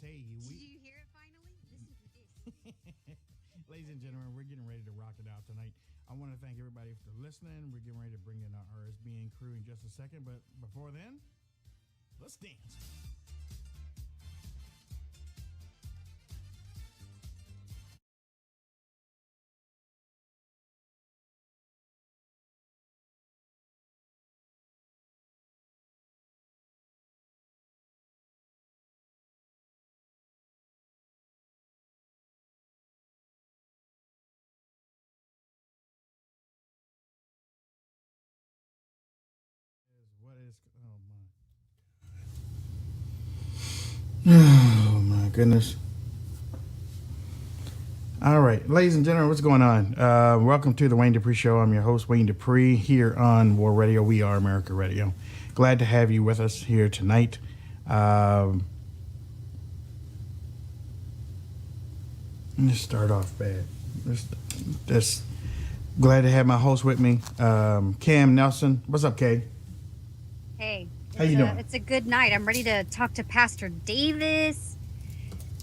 Hey, Did you hear it finally? Listen to this. ladies and gentlemen, we're getting ready to rock it out tonight. I want to thank everybody for listening. We're getting ready to bring in our RSBN crew in just a second, but before then, let's dance. What is, oh my. Oh my goodness. All right, ladies and gentlemen, what's going on? Welcome to the Wayne Dupree Show. I'm your host, Wayne Dupree, here on War Radio. We are America Radio. Glad to have you with us here tonight. Let's start off bad. Just glad to have my host with me, Cam Nelson. What's up, Kay? Hey. How you doing? It's a good night. I'm ready to talk to Pastor Davis.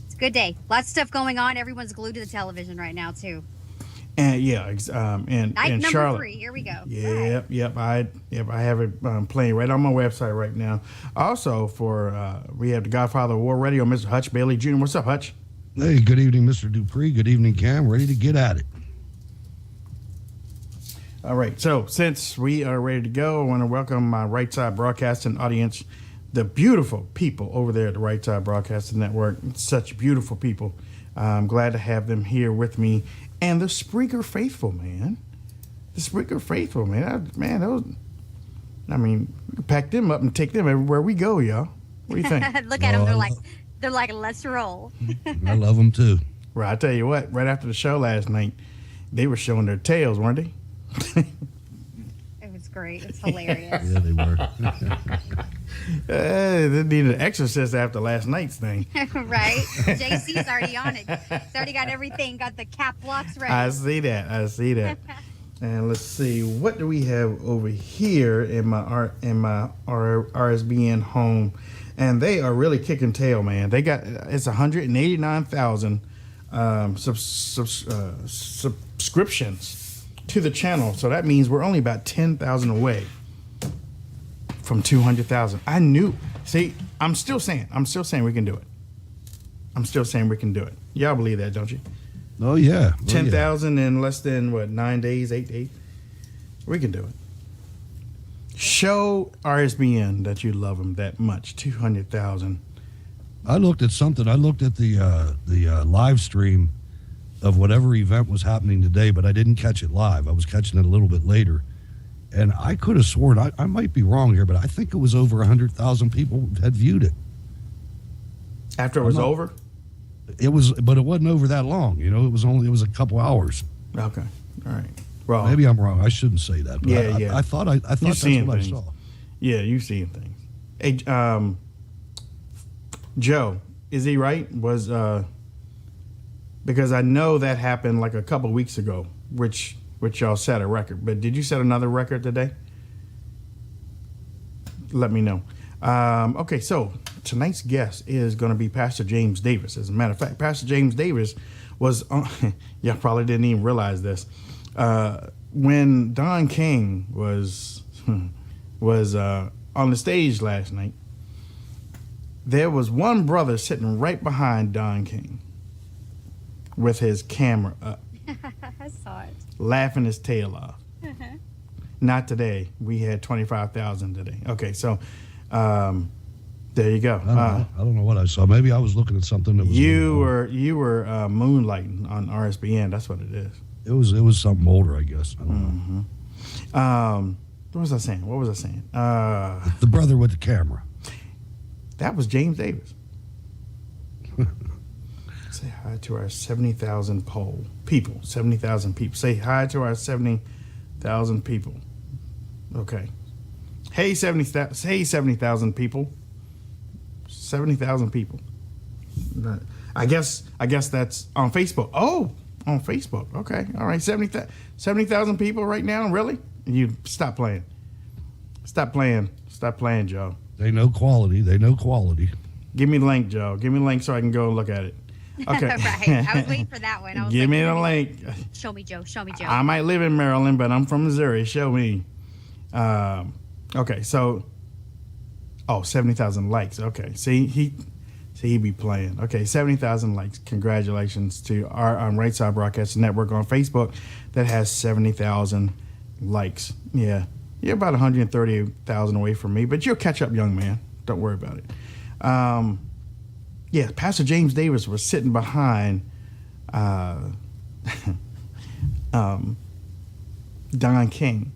It's a good day. Lots of stuff going on. Everyone's glued to the television right now, too. And yeah, Night number Charlotte. 3. Here we go. Yep. I have it playing right on my website right now. Also, we have the Godfather of War Radio, Mr. Hutch Bailey Jr. What's up, Hutch? Hey, good evening, Mr. Dupree. Good evening, Cam. Ready to get at it. All right. So since we are ready to go, I want to welcome my Right Side Broadcasting audience, the beautiful people over there at the Right Side Broadcasting Network. Such beautiful people. I'm glad to have them here with me. And the Spreaker faithful, man. The Spreaker faithful, man. We can pack them up and take them everywhere we go, y'all. What do you think? Look at them. They're like, let's roll. I love them, too. Right. I tell you what, right after the show last night, they were showing their tails, weren't they? It was great. It's hilarious. Yeah, they were. They needed an exorcist after last night's thing. Right? JC's already on it. He's already got everything, got the cap blocks ready. I see that. And let's see, what do we have over here in my RSBN home? And they are really kicking tail, man. It's 189,000 subscriptions to the channel. So that means we're only about 10,000 away from 200,000. I knew. See, I'm still saying we can do it. Y'all believe that, don't you? Oh, yeah. 10,000 in less than, 9 days, 8 days? We can do it. Show RSBN that you love them that much. 200,000. I looked at something. I looked at the live stream of whatever event was happening today, but I didn't catch it live. I was catching it a little bit later. And I could have sworn, I might be wrong here, but I think it was over 100,000 people had viewed it. After it was over? It was, but it wasn't over that long. It was a couple hours. Okay. All right. Well, maybe I'm wrong. I shouldn't say that. But yeah. I thought that's what I saw. Yeah, you've seen things. Hey, Joe, is he right? Because I know that happened like a couple weeks ago, which y'all set a record. But did you set another record today? Let me know. Okay, so tonight's guest is going to be Pastor James Davis. As a matter of fact, Pastor James Davis was on, y'all probably didn't even realize this. When Don King was on the stage last night, there was one brother sitting right behind Don King with his camera up. I saw it. Laughing his tail off. Not today. We had 25,000 today. Okay, so there you go. I don't know what I saw. Maybe I was looking at something that was. You were moonlighting on RSBN. That's what it is. It was something older, I guess. I don't know. What was I saying? The brother with the camera. That was James Davis. Say hi to our 70,000 people. 70,000 people. Say hi to our 70,000 people. Okay. Hey, 70,000 people. 70,000 people. I guess that's on Facebook. Oh, on Facebook. Okay. All right. 70,000 people right now. Really? You stop playing. Stop playing, Joe. They know quality. Give me the link, Joe. Give me the link so I can go and look at it. Okay. Right. I was waiting for that one. I was Give like, me the link. Show me, Joe. Show me, Joe. I might live in Maryland, but I'm from Missouri. Show me. Okay, so 70,000 likes. Okay, see he be playing. Okay, 70,000 likes. Congratulations to our Right Side Broadcast Network on Facebook that has 70,000 likes. Yeah, you're about 130,000 away from me, but you'll catch up, young man. Don't worry about it. Yeah, Pastor James Davis was sitting behind Don King.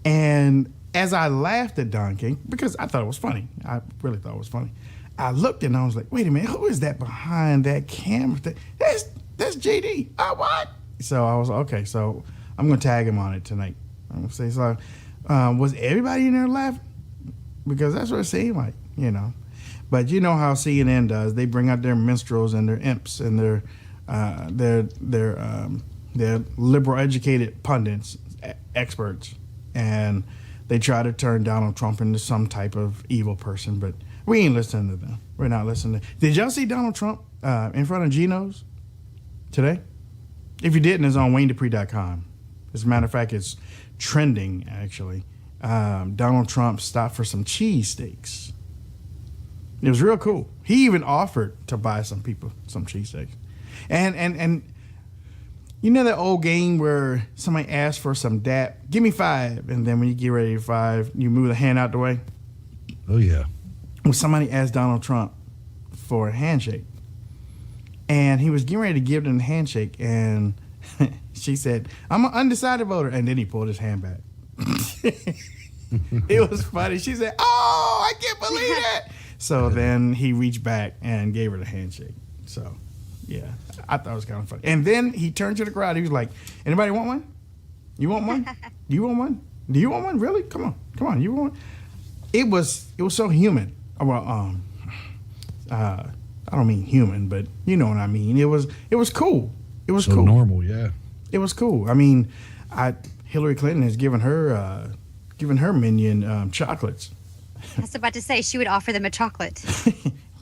And as I laughed at Don King, because I thought it was funny, I really thought it was funny, I looked and I was like, wait a minute, who is that behind that camera? That's JD. Oh, what? So I was like, okay, so I'm going to tag him on it tonight. I'm going to say, so was everybody in there laughing? Because that's what it seemed like, you know. But you know how CNN does. They bring out their minstrels and their imps and their liberal educated pundits, experts, and they try to turn Donald Trump into some type of evil person. But we ain't listening to them. We're not listening. Did y'all see Donald Trump in front of Geno's today? If you didn't, it's on WayneDupree.com. As a matter of fact, it's trending actually. Donald Trump stopped for some cheesesteaks. It was real cool. He even offered to buy some people some cheesesteaks. And you know that old game where somebody asks for some dap, give me 5, and then when you get ready to 5, you move the hand out the way? Oh, yeah. When somebody asked Donald Trump for a handshake, and he was getting ready to give them the handshake, and she said, I'm an undecided voter, and then he pulled his hand back. It was funny. She said, oh, I can't believe that. So then he reached back and gave her the handshake. So, yeah, I thought it was kind of funny. And then he turned to the crowd. He was like, anybody want one? You want one? You want one? Do you want one? Really? Come on. You want one? It was so human. Well, I don't mean human, but you know what I mean. It was cool. It was so cool. Normal, yeah. It was cool. I mean, Hillary Clinton has given her minion chocolates. I was about to say she would offer them a chocolate.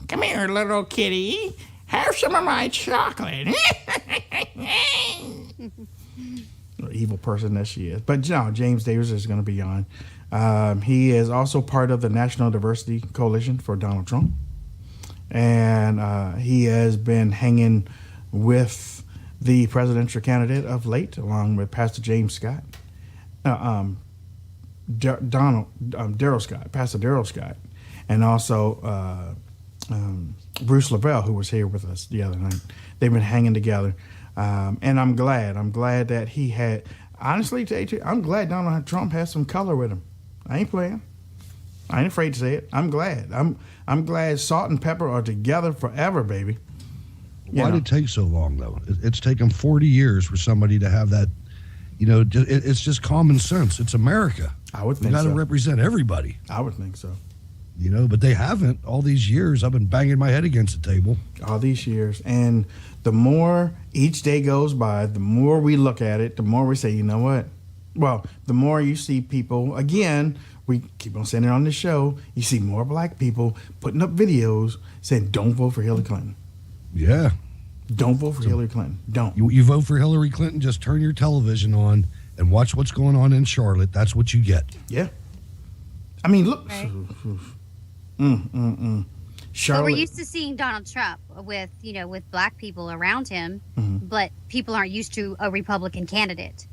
Come here, little kitty. Have some of my chocolate. Evil person that she is. But no, James Davis is going to be on. He is also part of the National Diversity Coalition for Donald Trump. And he has been hanging with the presidential candidate of late, along with Pastor James Scott. Daryl Scott, Pastor Daryl Scott, and also Bruce Lavelle, who was here with us the other night. They've been hanging together, and I'm glad that he had. Honestly, I'm glad Donald Trump has some color with him. I ain't playing. I ain't afraid to say it. I'm glad. I'm glad Salt and Pepper are together forever, baby. Why did it take so long, though? It's taken 40 years for somebody to have that. You know, it's just common sense. It's America. I would think so. You got to so. represent everybody. I would think so. You know, but they haven't. All these years, I've been banging my head against the table. All these years. And the more each day goes by, the more we look at it, the more we say, you know what? Well, the more you see people, again, we keep on saying it on this show, you see more black people putting up videos saying, don't vote for Hillary Clinton. Yeah. Don't vote for Hillary Clinton. Don't. You vote for Hillary Clinton, just turn your television on and watch what's going on in Charlotte. That's what you get. Yeah. I mean, look. Right. Charlotte. But we're used to seeing Donald Trump with black people around him, but people aren't used to a Republican candidate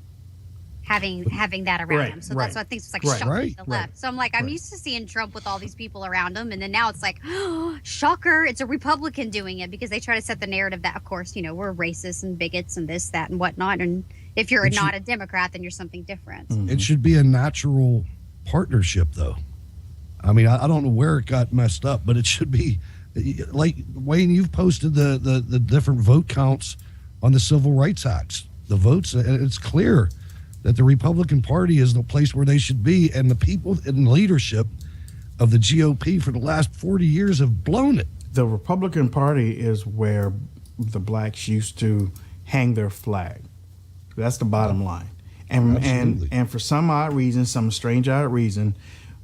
having that around Right, him. So right, that's what I think is like right, shocking right, to the left. So I'm like, I'm used to seeing Trump with all these people around him, and then now it's like, oh, shocker, it's a Republican doing it, because they try to set the narrative that, of course, we're racists and bigots and this, that, and whatnot. And if you're not a Democrat, then you're something different. It should be a natural partnership, though. I mean, I don't know where it got messed up, but it should be like, Wayne, you've posted the different vote counts on the Civil Rights Acts, the votes, and it's clear that the Republican Party is the place where they should be, and the people in leadership of the GOP for the last 40 years have blown it. The Republican Party is where the blacks used to hang their flag. That's the bottom line. And for some odd reason, some strange odd reason,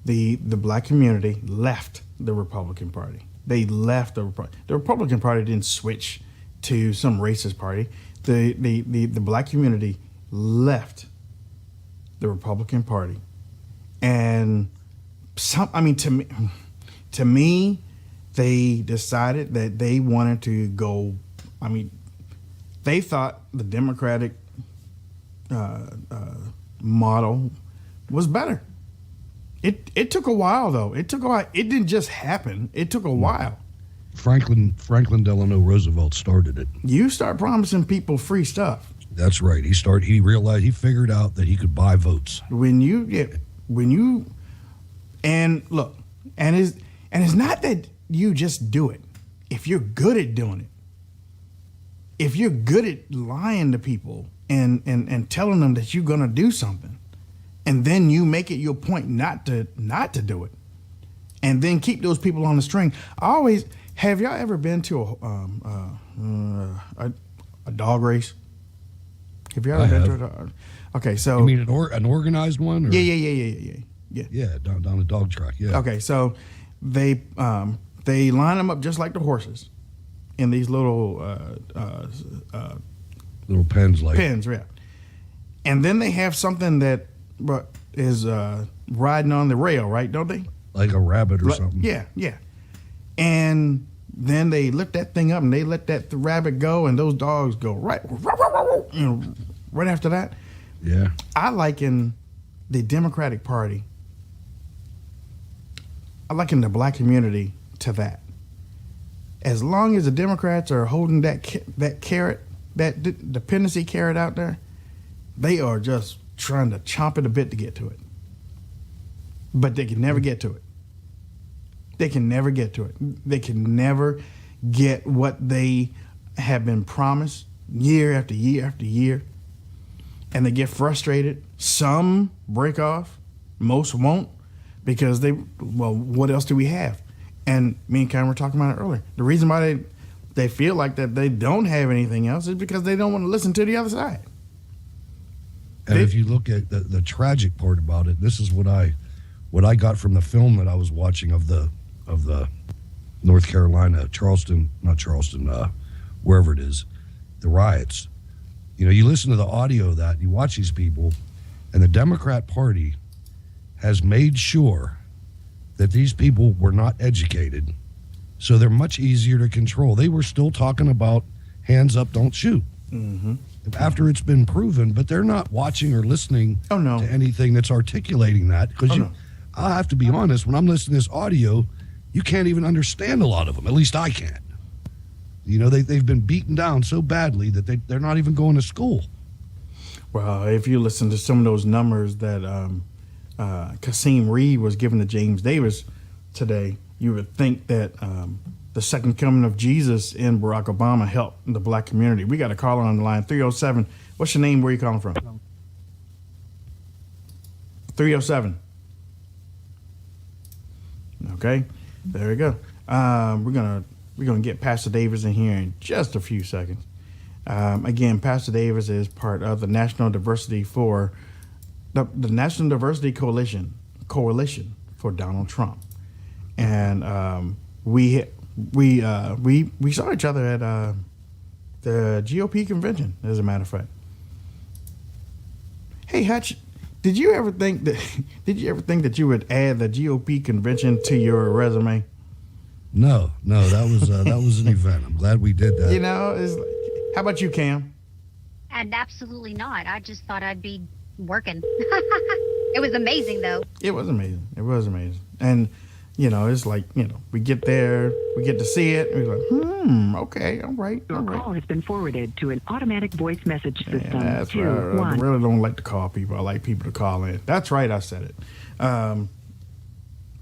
the black community left the Republican Party. they left the Republican Party. Didn't switch to some racist party. The black community left the Republican Party, and to me, they decided that they wanted to go. I mean, they thought the Democratic model was better. It took a while, though. It took a while. It didn't just happen. It took a while. Franklin Delano Roosevelt started it. You start promising people free stuff. That's right. He figured out that he could buy votes. And look, and it's not that you just do it. If you're good at doing it, if you're good at lying to people and telling them that you're gonna do something, and then you make it your point not to do it, and then keep those people on the string. Have y'all ever been to a dog race? Have you ever been to a dog? Okay, so you mean an organized one? Or? Yeah. Yeah, down a dog track. Yeah. Okay, so they line them up just like the horses in these little pens, yeah. And then they have something that is riding on the rail, right? Don't they? Like a rabbit or something. Yeah. And then they lift that thing up and they let that rabbit go, and those dogs go right after that. Yeah. I liken the Democratic Party, I liken the black community to that. As long as the Democrats are holding that carrot, that dependency carrot out there, they are just trying to chomp it a bit to get to it. But they can never get to it. They can never get to it. They can never get what they have been promised year after year after year. And they get frustrated. Some break off. Most won't, because what else do we have? And me and Cameron were talking about it earlier. The reason why they feel like that they don't have anything else is because they don't want to listen to the other side. And if you look at the tragic part about it, this is what I got from the film that I was watching of the North Carolina, wherever it is, the riots. You know, you listen to the audio of that, you watch these people, and the Democrat Party has made sure that these people were not educated, so they're much easier to control. They were still talking about hands up, don't shoot. Mm-hmm. After it's been proven, but they're not watching or listening to anything that's articulating that. Because I have to be honest, when I'm listening to this audio, you can't even understand a lot of them. At least I can't. You know, they've been beaten down so badly that they're not even going to school. Well, if you listen to some of those numbers that Kasim Reed was giving to James Davis today, you would think that the second coming of Jesus in Barack Obama helped the black community. We got a caller on the line, 307. What's your name? Where are you calling from? 307. Okay, there we go. We're gonna get Pastor Davis in here in just a few seconds. Again, Pastor Davis is part of the National Diversity the National Diversity Coalition for Donald Trump, and we saw each other at the GOP convention, as a matter of fact. Hey Hutch, did you ever think that you would add the GOP convention to your resume? No, that was an event. I'm glad we did that. You know, how about you, Cam? And absolutely not. I just thought I'd be working. It was amazing, though. It was amazing. And you know, it's like, you know, we get there, we get to see it, and we're like, okay, all right. Your call has been forwarded to an automatic voice message system. Yeah, that's right. I really don't like to call people. I like people to call in. That's right, I said it.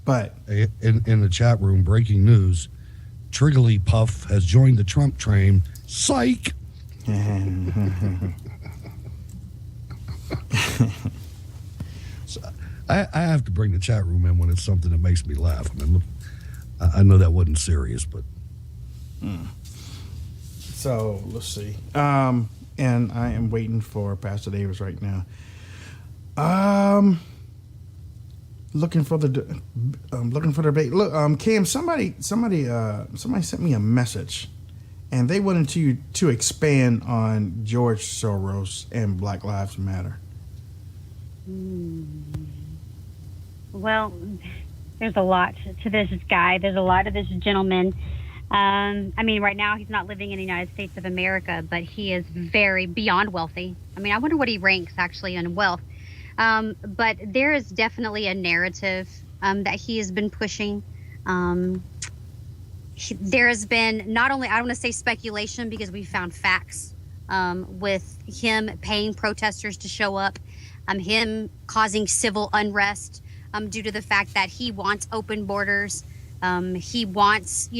But in the chat room, breaking news: Triggly Puff has joined the Trump train. Psych. So I have to bring the chat room in when it's something that makes me laugh. I mean, I know that wasn't serious, but. So let's see. And I am waiting for Pastor Davis right now. looking for the debate. Look, Cam, somebody sent me a message, and they wanted you to expand on George Soros and Black Lives Matter. Well, there's a lot to this guy. There's a lot to this gentleman. I mean, right now he's not living in the United States of America, but he is very beyond wealthy. I mean, I wonder what he ranks actually in wealth. But there is definitely a narrative that he has been pushing. There has been not only, I don't want to say speculation because we found facts with him paying protesters to show up, him causing civil unrest due to the fact that he wants open borders. He wants,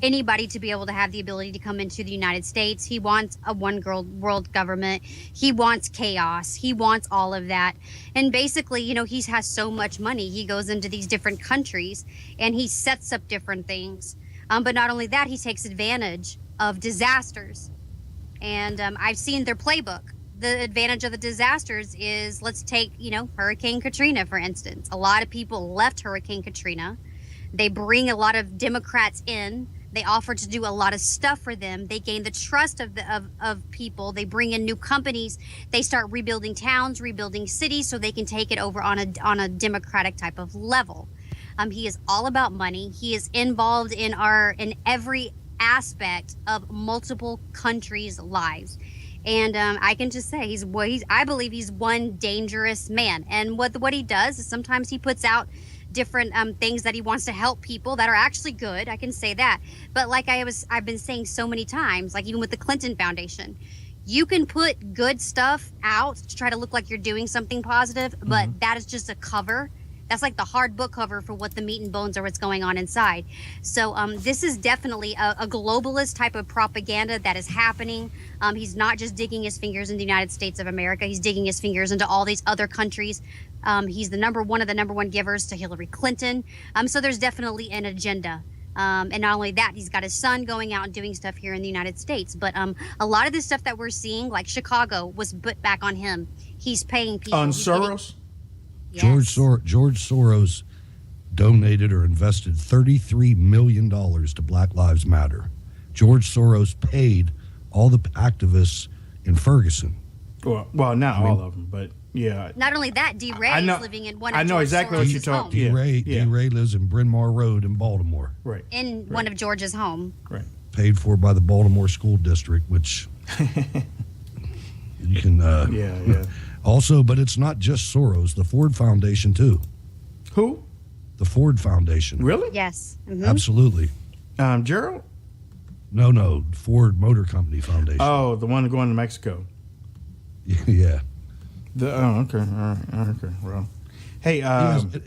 anybody to be able to have the ability to come into the United States. He wants a one world government. He wants chaos. He wants all of that. And basically, he has so much money. He goes into these different countries and he sets up different things. But not only that, he takes advantage of disasters. And I've seen their playbook. The advantage of the disasters is, let's take, Hurricane Katrina, for instance. A lot of people left Hurricane Katrina. They bring a lot of Democrats in. They offer to do a lot of stuff for them. They gain the trust of people. They bring in new companies. They start rebuilding towns, rebuilding cities, so they can take it over on a democratic type of level. He is all about money. He is involved in every aspect of multiple countries' lives. And I can just say I believe he's one dangerous man. And what he does is sometimes he puts out different things that he wants to help people that are actually good. I can say that. But like I've been saying so many times, like even with the Clinton Foundation, you can put good stuff out to try to look like you're doing something positive, but that is just a cover. That's like the hard book cover for what the meat and bones are, what's going on inside. So this is definitely a globalist type of propaganda that is happening. He's not just digging his fingers in the United States of America. He's digging his fingers into all these other countries. He's one of the number one givers to Hillary Clinton. So there's definitely an agenda. And not only that, he's got his son going out and doing stuff here in the United States. But a lot of this stuff that we're seeing, like Chicago, was put back on him. He's paying people. On Soros? Yes. George Soros donated or invested $33 million to Black Lives Matter. George Soros paid all the activists in Ferguson. Well, not all of them, but yeah. Not only that, D. Ray is living in one of I know George exactly what Soros's you're talking. homes. D. Ray lives in Bryn Mawr Road in Baltimore. Right. In one of George's home. Right. Paid for by the Baltimore School District, which you can. Yeah. Also, but it's not just Soros. The Ford Foundation too. Who? The Ford Foundation. Really? Yes. Mm-hmm. Absolutely. Gerald? No. Ford Motor Company Foundation. Oh, the one going to Mexico. Yeah. Okay. All right. Okay. Well, hey.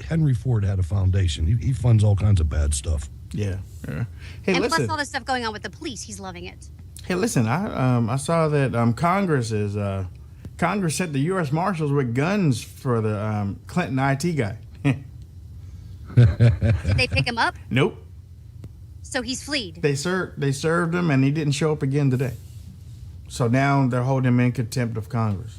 Henry Ford had a foundation. He funds all kinds of bad stuff. Yeah. Hey, And listen. plus all the stuff going on with the police, he's loving it. Hey, listen. I saw that Congress sent the U.S. Marshals with guns for the Clinton IT guy. Did they pick him up? Nope. So he's fleed. They served him, and he didn't show up again today. So now they're holding him in contempt of Congress.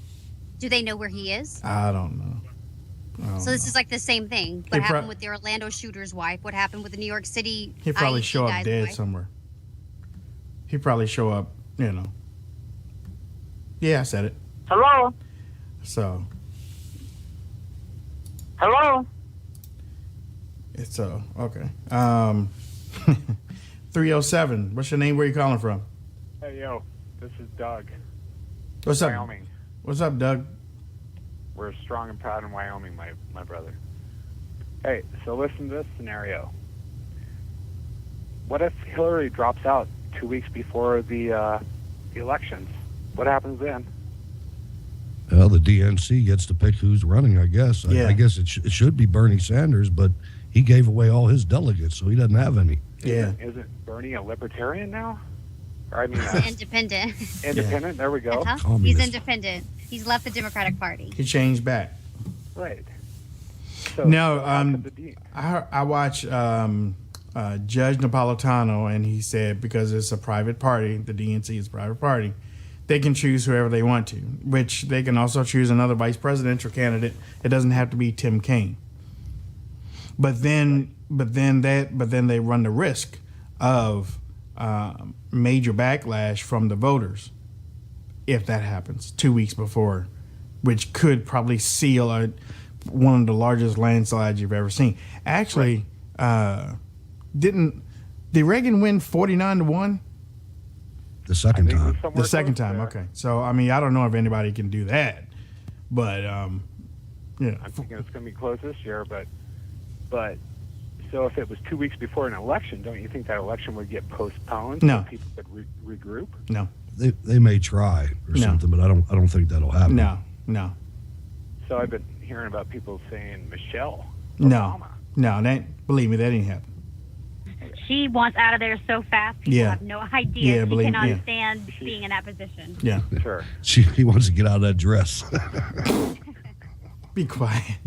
Do they know where he is? I don't know. So this is like the same thing. What happened with the Orlando shooter's wife? What happened with the New York City? He'll probably IET show up guy's dead wife? somewhere. He'll probably show up, Yeah, I said it. Hello? So Hello? it's okay. 307. What's your name? Where you calling from? Hey, yo, this is Doug. What's up? Wyoming. What's up, Doug? We're strong and proud in Wyoming, my brother. Hey, so listen to this scenario. What if Hillary drops out 2 weeks before the elections? What happens then? Well, the DNC gets to pick who's running, I guess. Yeah. I guess it should be Bernie Sanders, but he gave away all his delegates, so he doesn't have any. Yeah. Isn't Bernie a libertarian now? Or, I mean, Independent. independent? There we go. Uh-huh. He's Communist. independent. He's left the Democratic Party. He changed back. Right. So, No, how could the D- I watched Judge Napolitano, and he said because it's a private party, the DNC is a private party, they can choose whoever they want to, which they can also choose another vice presidential candidate. It doesn't have to be Tim Kaine. But then they run the risk of major backlash from the voters if that happens 2 weeks before, which could probably seal one of the largest landslides you've ever seen. Actually, did Reagan win 49-1? The second time. The second time, okay. So I mean, I don't know if anybody can do that, but yeah. I'm thinking it's going to be close this year, but so if it was 2 weeks before an election, don't you think that election would get postponed? No. So people could regroup. No. They may try or something, but I don't think that'll happen. No. So I've been hearing about people saying Michelle No. Obama. Believe me, that ain't happening. She wants out of there so fast. People Yeah. have no idea. Yeah, She believe me, cannot yeah. stand being in that position. Yeah. Sure. He wants to get out of that dress. Be quiet.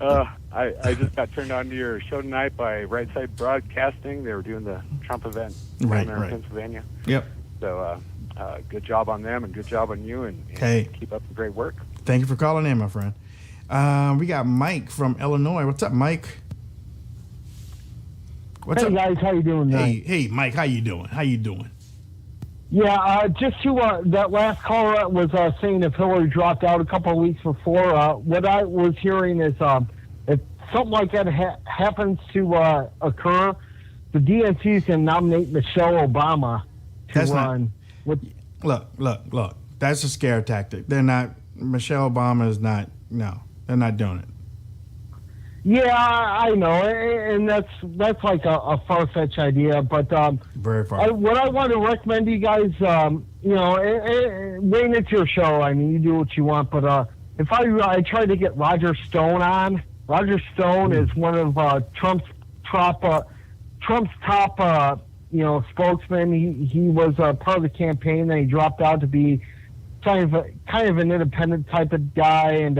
I just got turned on to your show tonight by Right Side Broadcasting. They were doing the Trump event down there in Pennsylvania. Yep. So good job on them and good job on you, and Hey. keep up the great work. Thank you for calling in, my friend. We got Mike from Illinois. What's up, Mike? What's Hey up? guys, how you doing tonight? Hey, Mike, how you doing? Yeah, just to that last caller was saying if Hillary dropped out a couple of weeks before. What I was hearing is if something like that happens to occur, the DNC is going to nominate Michelle Obama to That's not- run. Look. That's a scare tactic. They're not. Michelle Obama is not. No, they're not doing it. Yeah, I know, and that's like a far-fetched idea. But Very far. what I want to recommend to you guys, Wayne, it's your show. I mean, you do what you want. But if I try to get Roger Stone on, Roger Stone is one of Trump's top spokesman. He was part of the campaign, then he dropped out to be kind of an independent type of guy. And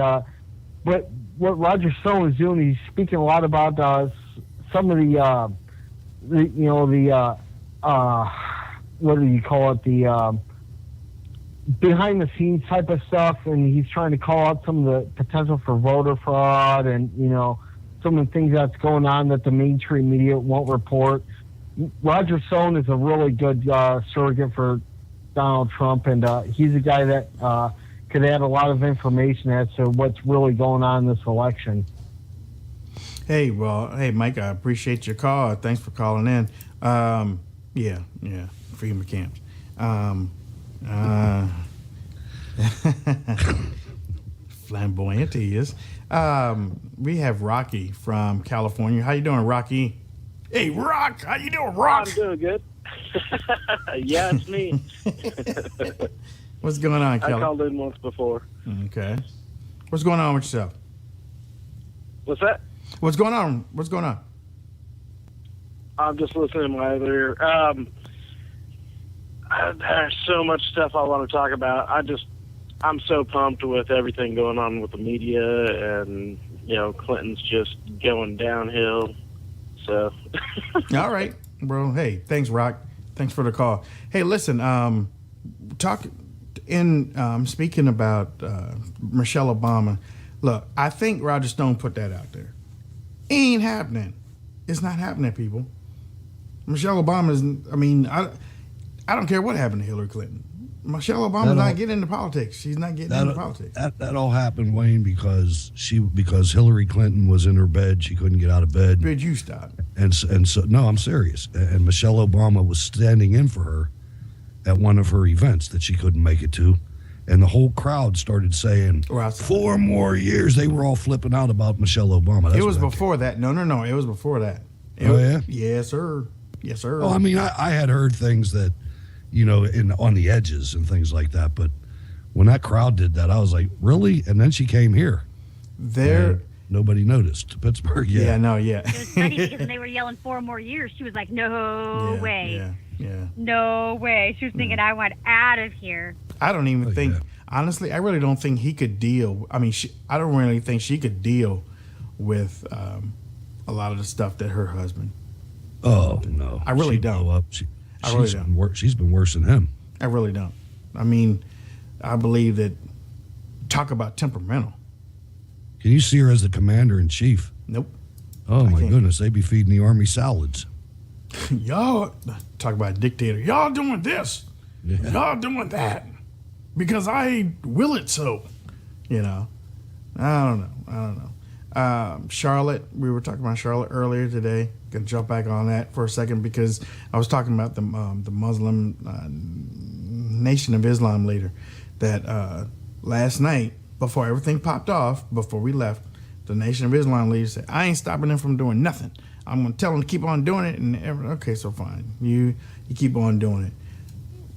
but what Roger Stone is doing, he's speaking a lot about some of the what do you call it, the behind the scenes type of stuff, and he's trying to call out some of the potential for voter fraud and some of the things that's going on that the mainstream media won't report. Roger Stone is a really good surrogate for Donald Trump, and he's a guy that could add a lot of information as to what's really going on in this election. Hey, Mike, I appreciate your call. Thanks for calling in. Yeah, freedom of camps. Flamboyant he is. We have Rocky from California. How you doing, Rocky? Hey, Rock. How you doing, Rock? I'm doing good. Yeah, it's me. What's going on, Kelly? I called in once before. Okay. What's going on with yourself? What's that? What's going on? I'm just listening to my other ear. There's so much stuff I want to talk about. I'm so pumped with everything going on with the media, and Clinton's just going downhill. So. All right, bro. Hey, thanks, Rock. Thanks for the call. Hey, listen. Speaking about Michelle Obama. Look, I think Roger Stone put that out there. It ain't happening. It's not happening, people. Michelle Obama's. I mean, I don't care what happened to Hillary Clinton. Michelle Obama's not getting into politics. She's not getting into politics. That all happened, Wayne, because Hillary Clinton was in her bed. She couldn't get out of bed. Did you stop? And so no, I'm serious. And Michelle Obama was standing in for her at one of her events that she couldn't make it to. And the whole crowd started saying, 4 more years. They were all flipping out about Michelle Obama. That's it was before that. No. It was before that. Yeah? Yes, sir. Well, I mean, I had heard things that, on the edges and things like that. But when that crowd did that, I was like, really? And then she came here. Nobody noticed. Pittsburgh, yeah. It was funny because when they were yelling 4 more years, she was like, no way. Yeah. No way. She was thinking, I want out of here. I don't even think, honestly, I really don't think he could deal. I mean, I don't really think she could deal with a lot of the stuff that her husband. Oh, no. I really She'd don't. blow up. I really don't. She's been worse than him. I really don't. I mean, I believe that, talk about temperamental. Can you see her as the commander in chief? Nope. Oh I my can't. goodness, they be feeding the army salads. Y'all talk about a dictator. Y'all doing this. Yeah. Y'all doing that. Because I will it so. You know. I don't know. Charlotte, we were talking about Charlotte earlier today. Gonna jump back on that for a second because I was talking about the Muslim Nation of Islam leader that last night, before everything popped off, before we left, the Nation of Islam leader said, I ain't stopping them from doing nothing. I'm gonna tell them to keep on doing it, and okay, so fine, you keep on doing it.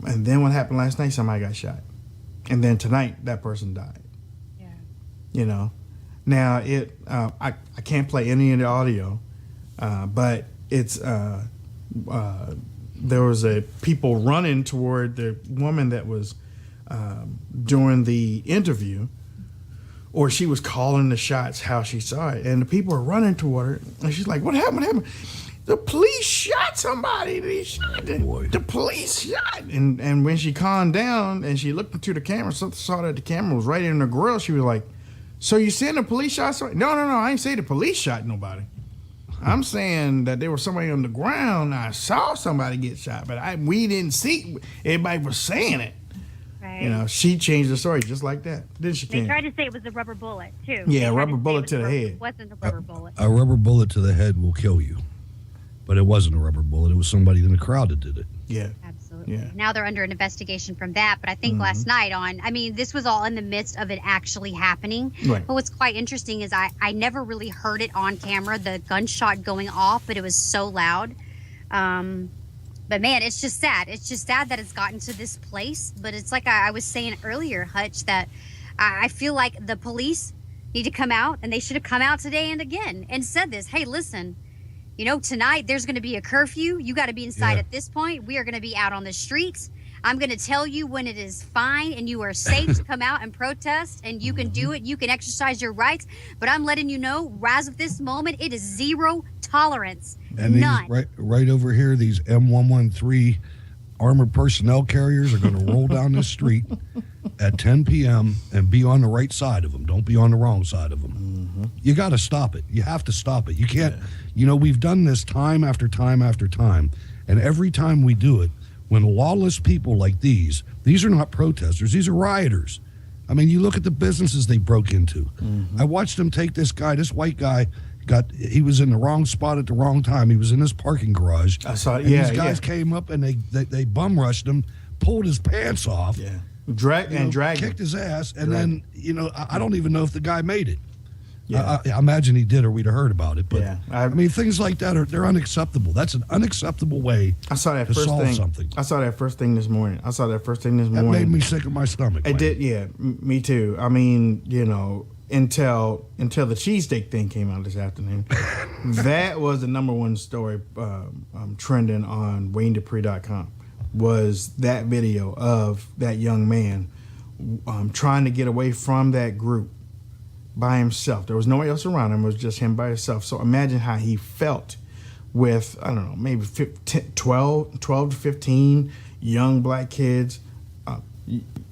And then what happened last night? Somebody got shot, and then tonight that person died. Yeah. You know, now I can't play any of the audio, but it's there was a people running toward the woman that was during the interview, or she was calling the shots how she saw it, and the people were running toward her, and she's like, "What happened? What happened? The police shot somebody. They shot the police shot." And when she calmed down and she looked into the camera, saw that the camera was right in her grill, she was like, "So you saying the police shot somebody?" No, I ain't say the police shot nobody. I'm saying that there was somebody on the ground. I saw somebody get shot, but we didn't see. Everybody was saying it. Right. You know, she changed the story just like that. Then she They came. tried to say it was a rubber bullet too. Yeah, They tried rubber to say bullet it was to the a rubber- head. It wasn't a rubber bullet. A rubber bullet to the head will kill you. But it wasn't a rubber bullet. It was somebody in the crowd that did it. Yeah. Absolutely. Yeah. Now they're under an investigation from that. But I think last night this was all in the midst of it actually happening. Right. But what's quite interesting is I never really heard it on camera, the gunshot going off, but it was so loud. But man, it's just sad. It's just sad that it's gotten to this place. But it's like I was saying earlier, Hutch, that I feel like the police need to come out, and they should have come out today and again and said this. Hey, listen, you know, tonight there's going to be a curfew. You got to be inside at this point. We are going to be out on the streets. I'm going to tell you when it is fine and you are safe to come out and protest, and you can do it. You can exercise your rights. But I'm letting you know, as of this moment, it is zero tolerance. And None. these right over here, these M113 armored personnel carriers are going to roll down this street at 10 p.m. and be on the right side of them. Don't be on the wrong side of them. You got to stop it. You have to stop it. You can't, you know, we've done this time after time after time. And every time we do it, when lawless people like these are not protesters, these are rioters. I mean, you look at the businesses they broke into. I watched them take this white guy, he was in the wrong spot at the wrong time. He was in his parking garage. I saw it. And Yeah, these guys came up and they bum rushed him, pulled his pants off. Yeah. Dragged kicked his ass, and then, you know, I don't even know if the guy made it. Yeah. I imagine he did, or we'd have heard about it. But Yeah. I mean, things like that they're unacceptable. That's an unacceptable way I saw that to first solve thing. something. I saw that first thing this morning. That made me sick of my stomach. It man. did, yeah, me too. I mean, you know, until the cheesesteak thing came out this afternoon, that was the number one story trending on WayneDupree.com. Was that video of that young man trying to get away from that group by himself. There was nobody else around him. It was just him by himself. So imagine how he felt with, I don't know, maybe 12 to 15 young black kids,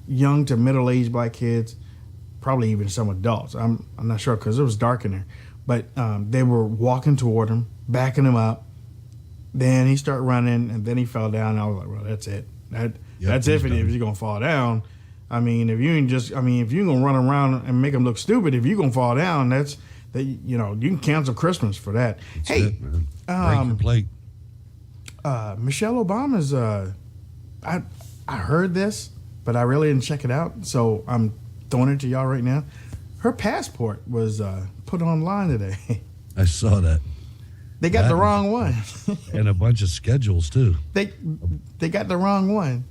young to middle-aged black kids, probably even some adults. I'm not sure because it was dark in there. But they were walking toward him, backing him up. Then he started running, and then he fell down. I was like, well, that's it. That's it if you're going to fall down. I mean, if you're going to run around and make them look stupid, if you're going to fall down, you can cancel Christmas for that. That's hey, it, man. Break your plate. Michelle Obama's, I heard this, but I really didn't check it out, so I'm throwing it to y'all right now. Her passport was put online today. I saw that. They got the wrong one. And a bunch of schedules, too. They got the wrong one.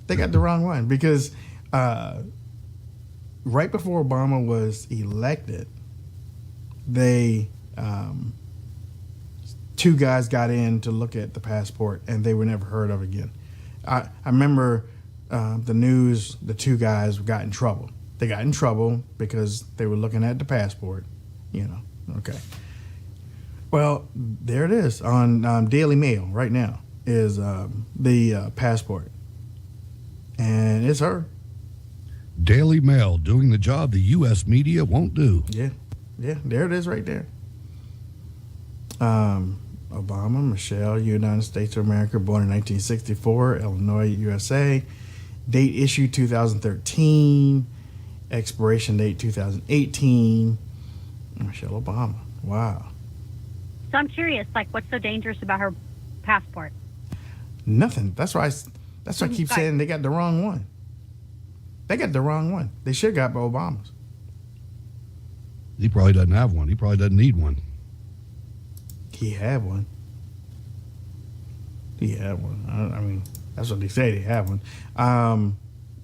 They got the wrong one because right before Obama was elected, they two guys got in to look at the passport, and they were never heard of again. I remember the news. The two guys got in trouble. They got in trouble because they were looking at the passport. You know, okay. Well, there it is on Daily Mail right now. Is the passport. And it's her. Daily Mail doing the job the U.S. media won't do. Yeah, there it is right there. Obama, Michelle, United States of America, born in 1964, Illinois, USA. Date issued 2013. Expiration date 2018. Michelle Obama. Wow. So I'm curious, like, what's so dangerous about her passport? Nothing. That's why I keep saying they got the wrong one. They got the wrong one. They should have got Obama's. He probably doesn't have one. He probably doesn't need one. He had one. He had one. I mean, that's what they say. They have one.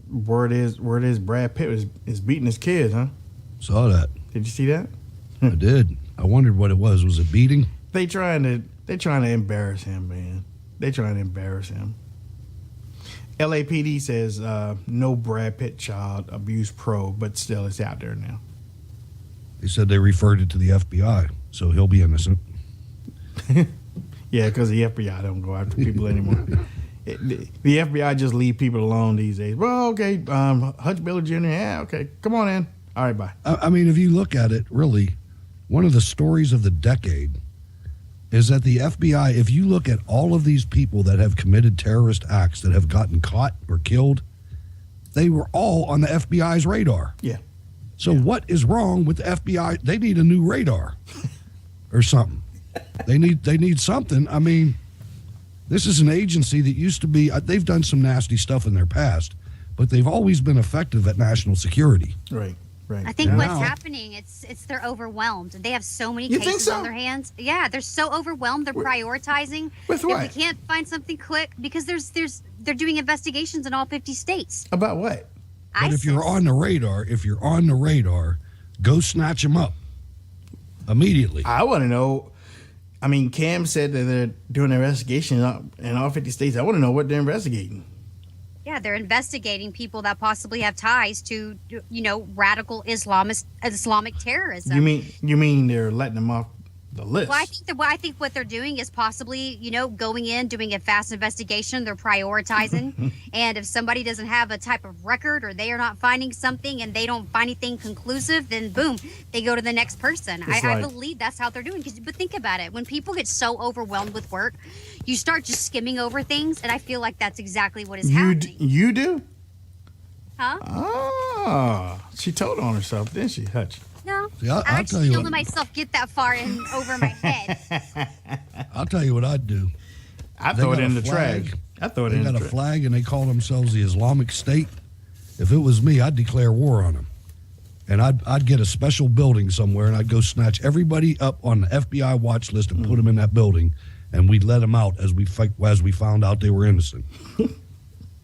Word is Brad Pitt is beating his kids, huh? Saw that. Did you see that? I did. I wondered what it was. Was it beating? They trying to embarrass him, man. They trying to embarrass him. LAPD says no Brad Pitt child abuse probe, but still it's out there now. They said they referred it to the FBI, so he'll be innocent. Yeah, because the FBI don't go after people anymore. The FBI just leave people alone these days. Well, okay, Hutch Bailey Jr., yeah, okay, come on in. All right, bye. I mean, if you look at it, really, one of the stories of the decade is that the FBI, if you look at all of these people that have committed terrorist acts that have gotten caught or killed, they were all on the FBI's radar. Yeah. So what is wrong with the FBI? They need a new radar or something. They need something. I mean, this is an agency that used to be, they've done some nasty stuff in their past, but they've always been effective at national security. Right. I think Yeah. what's Now- happening, it's they're overwhelmed. They have so many You think cases so? on their hands. Yeah, they're so overwhelmed. They're prioritizing. With If what? they can't find something quick, because they're doing investigations in all 50 states. About what? But if you're on the radar, go snatch them up immediately. I want to know. I mean, Cam said that they're doing an investigation in all 50 states. I want to know what they're investigating. Yeah, they're investigating people that possibly have ties to, radical Islamic terrorism. You mean they're letting them off the list? Well, I think what they're doing is possibly, going in, doing a fast investigation. They're prioritizing, and if somebody doesn't have a type of record, or they are not finding something, and they don't find anything conclusive, then boom, they go to the next person. I believe that's how they're doing. But think about it: when people get so overwhelmed with work, you start just skimming over things, and I feel like that's exactly what is happening. You do? Huh? Oh, she told on herself, didn't she, Hutch? No, See, I'll I tell actually you don't what- let myself get that far in over my head. I'll tell you what I'd do. I They throw it got in a the flag. trash. I throw it They in got the a trash. flag and they call themselves the Islamic State. If it was me, I'd declare war on them. And I'd get a special building somewhere and I'd go snatch everybody up on the FBI watch list and put them in that building, and we'd let them out as we found out they were innocent.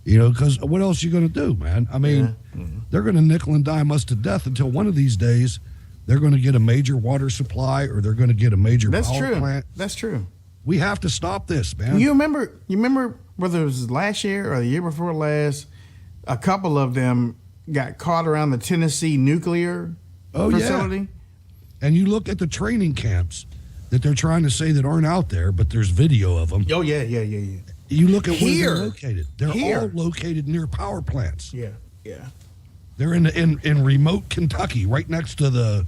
Because what else are you going to do, man? I mean, they're going to nickel and dime us to death until one of these days they're going to get a major water supply or they're going to get a major That's power true. plant. That's true. We have to stop this, man. You remember whether it was last year or the year before last, a couple of them got caught around the Tennessee nuclear facility. Yeah. And you look at the training camps that they're trying to say that aren't out there, but there's video of them. Oh yeah. You look at where Here. they're located. They're Here. all located near power plants. Yeah. They're in remote Kentucky, right next to the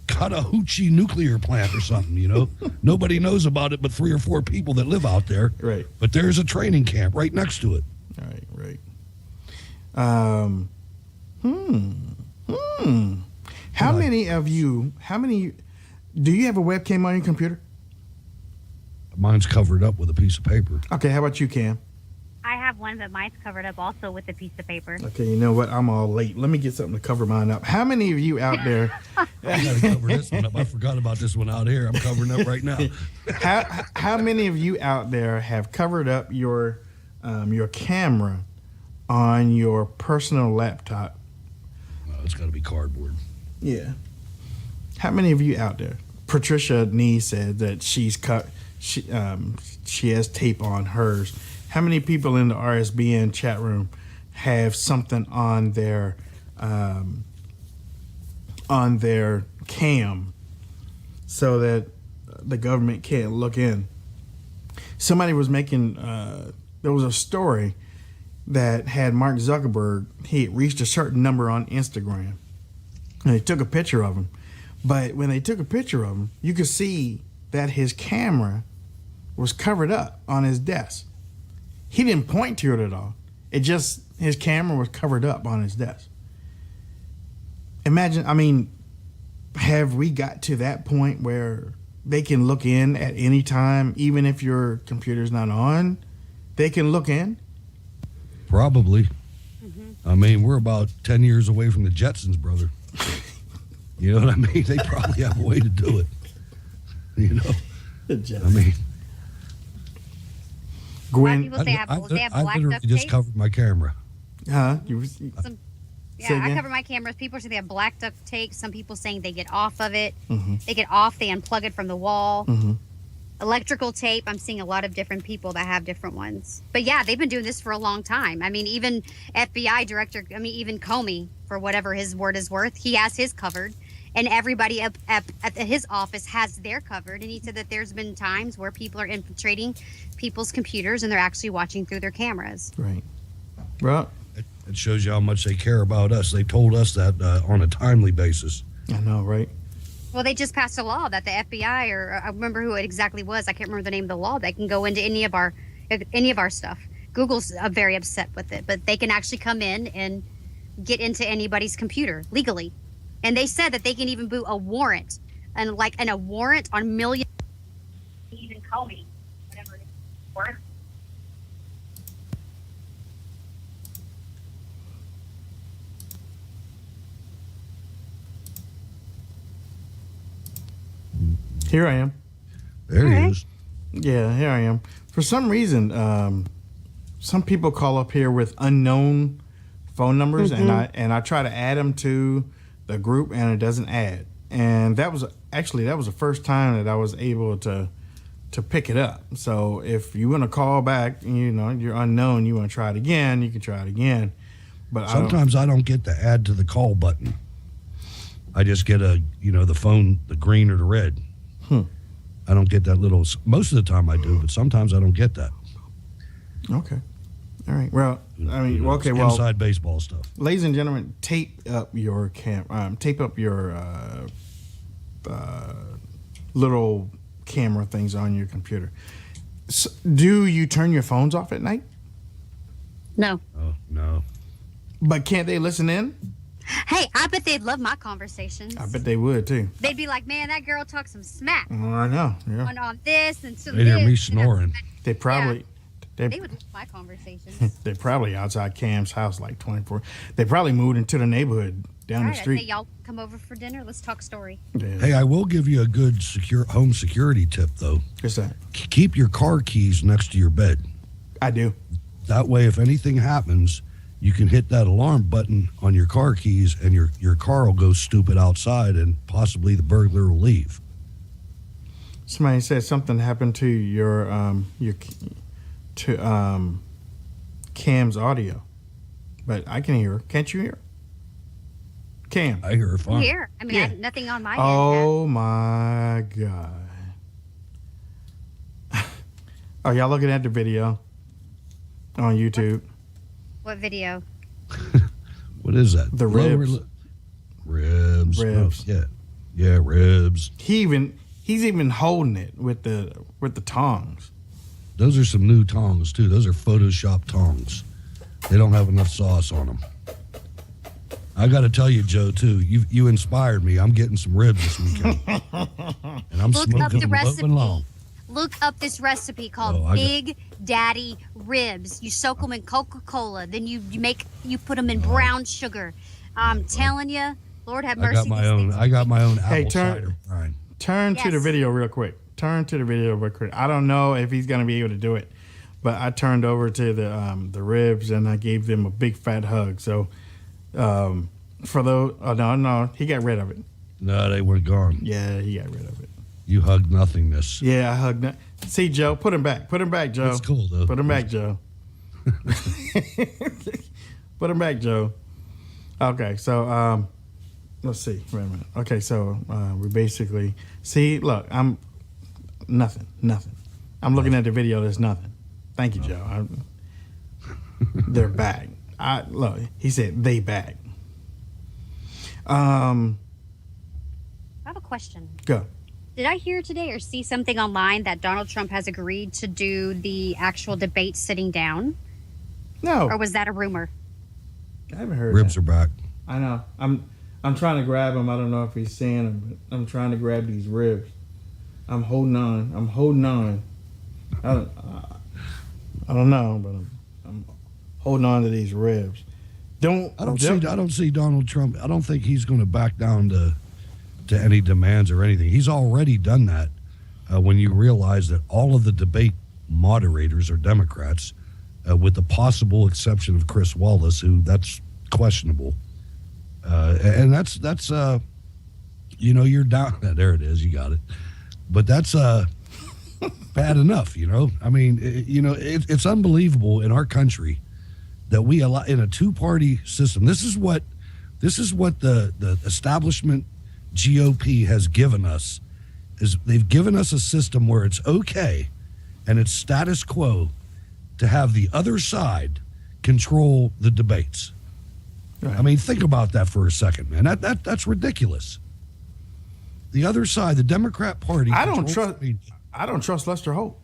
Chattahoochee nuclear plant or something. Nobody knows about it but 3 or 4 people that live out there. Right. But there's a training camp right next to it. Right. How many do you have a webcam on your computer? Mine's covered up with a piece of paper. Okay, how about you, Cam? I have one, but mine's covered up also with a piece of paper. Okay, you know what? I'm all late. Let me get something to cover mine up. How many of you out there I gotta cover this one up. I forgot about this one out here. I'm covering up right now. how many of you out there have covered up your camera on your personal laptop? Oh, it's got to be cardboard. Yeah. How many of you out there? Patricia Nee said that she's cut. She has tape on hers. How many people in the RSBN chat room have something on their cam so that the government can't look in? Somebody was making. There was a story that had Mark Zuckerberg. He had reached a certain number on Instagram, and they took a picture of him. But when they took a picture of him, you could see that his camera was covered up on his desk. He didn't point to it at all. It just, his camera was covered up on his desk. Imagine, I mean, have we got to that point where they can look in at any time, even if your computer's not on? They can look in? Probably. I mean, we're about 10 years away from the Jetsons, brother. You know what I mean? They probably have a way to do it. You know? I mean, Gwen, people say I they have black literally duct just tape. covered my camera. huh? Say Yeah, I again? cover my cameras. People say they have black duct tape. Some people saying they get off of it. Mm-hmm. They get off, they unplug it from the wall. Mm-hmm. Electrical tape. I'm seeing a lot of different people that have different ones. But yeah, they've been doing this for a long time. I mean, even FBI director, even Comey, for whatever his word is worth, he has his covered. And everybody at his office has their covered. And he said that there's been times where people are infiltrating people's computers and they're actually watching through their cameras. Right. Well, It shows you how much they care about us. They told us that on a timely basis. I know, right? Well, they just passed a law that the FBI, or I remember who it exactly was. I can't remember the name of the law. They can go into any of our stuff. Google's very upset with it, but they can actually come in and get into anybody's computer legally. And they said that they can even boot a warrant, and a warrant on millions. Even Comey, whatever it is, warrant. Here I am. There he is. Yeah, here I am. For some reason, some people call up here with unknown phone numbers, and I try to add them to the group, and it doesn't add. And that was the first time that I was able to pick it up. So if you want to call back, you're unknown, you want to try it again, you can try it again. But Sometimes I don't get the add to the call button. I just get the phone, the green or the red. I don't get that little. Most of the time I do, but sometimes I don't get that. Okay. All right. Well, I mean, It's inside baseball stuff. Ladies and gentlemen, tape up your little camera things on your computer. So, do you turn your phones off at night? No. Oh no. But can't they listen in? Hey, I bet they'd love my conversations. I bet they would too. They'd be like, man, that girl talks some smack Oh, I know. Yeah. on this and some They this. hear me snoring. They probably They would love my conversations. they're probably outside Cam's house like 24. They probably moved into the neighborhood down All the right, I'd say street. y'all come over for dinner. Let's talk story. Yeah. Hey, I will give you a good home security tip though. What's that? Keep your car keys next to your bed. I do. That way, if anything happens, you can hit that alarm button on your car keys, and your car will go stupid outside, and possibly the burglar will leave. Somebody said something happened to your Cam's audio, but I can hear her. Can't you hear? Cam. I hear her fine. Here, I mean, I Yeah. had nothing on my end. Oh my God. Are y'all looking at the video on YouTube? What video? What is that? The Well, ribs. Ribs. Ribs. Oh, yeah, ribs. He's even holding it with the tongs. Those are some new tongs too. Those are Photoshop tongs. They don't have enough sauce on them. I got to tell you, Joe, too. You inspired me. I'm getting some ribs this weekend, and I'm Look up smoking the them low and long. recipe. Look up this recipe called Oh, Big Daddy Ribs. You soak them in Coca-Cola, then you put them in brown sugar. I'm telling you, Lord have mercy. I got my own Hey, apple cider wine. Turn to the Yes. video real quick. I don't know if he's gonna be able to do it, but I turned over to the ribs and I gave them a big fat hug. So for those, no, he got rid of it. No, they were gone. Yeah, he got rid of it. You hugged nothingness. Yeah, I hugged that. See, Joe, put him back, Joe. That's cool, though. Put him back, Joe. Put him back, Joe. Okay, so let's see. Wait a minute. Okay, so we basically see. Look, I'm nothing. I'm looking at the video. There's nothing. Thank you, Joe. They're back. Look, he said they back. I have a question. Go. Did I hear today or see something online that Donald Trump has agreed to do the actual debate sitting down? No. Or was that a rumor? I haven't heard Ribs that. are back. I know. I'm trying to grab him. I don't know if he's seeing them, but I'm trying to grab these ribs. I'm holding on. I don't know, but I'm holding on to these ribs. I don't see Donald Trump. I don't think he's going to back down to any demands or anything. He's already done that when you realize that all of the debate moderators are Democrats, with the possible exception of Chris Wallace, who that's questionable. And that's you're down. There it is. You got it. But that's bad enough, I mean, it's unbelievable in our country that we allow in a two-party system. This is what the establishment GOP has given us. Is they've given us a system where it's okay and it's status quo to have the other side control the debates. Right. I mean, think about that for a second, man. That's ridiculous. The other side, the Democrat Party. I don't trust Lester Holt.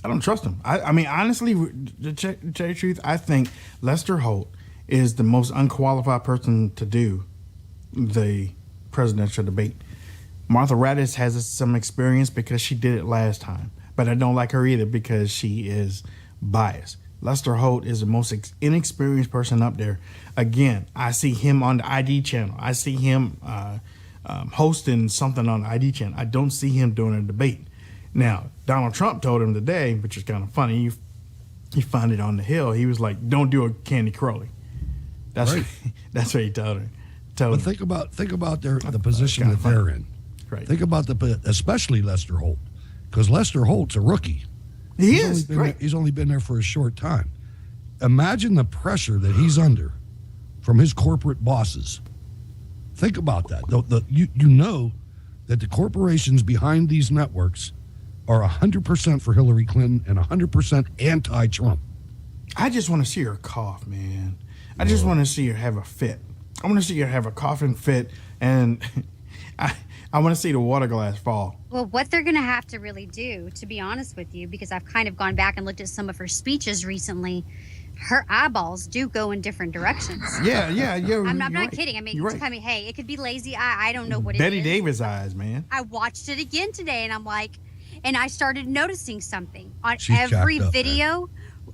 I don't trust him. I mean, honestly, to tell you the truth, I think Lester Holt is the most unqualified person to do the presidential debate. Martha Raddatz has some experience because she did it last time, but I don't like her either because she is biased. Lester Holt is the most inexperienced person up there. Again, I see him on the ID channel. I see him hosting something on the ID channel. I don't see him doing a debate. Now, Donald Trump told him today, which is kind of funny. You find it on the Hill. He was like, "Don't do a Candy Crowley." That's right. That's what he told her. But think about the position that they're in. Right. Think about especially Lester Holt, because Lester Holt's a rookie. He's only been there for a short time. Imagine the pressure that he's under from his corporate bosses. Think about that. You know that the corporations behind these networks are 100% for Hillary Clinton and 100% anti-Trump. I just want to see her cough, man. I just want to see her have a fit. I want to see her have a coughing fit, and I want to see the water glass fall. Well, what they're going to have to really do, to be honest with you, because I've kind of gone back and looked at some of her speeches recently, her eyeballs do go in different directions. Yeah. I'm not kidding. I mean, you tell me, hey, it could be lazy eye. I don't know what it is. Betty Davis eyes, man. I watched it again today, and I'm like, and I started noticing something on She's every jacked up, video.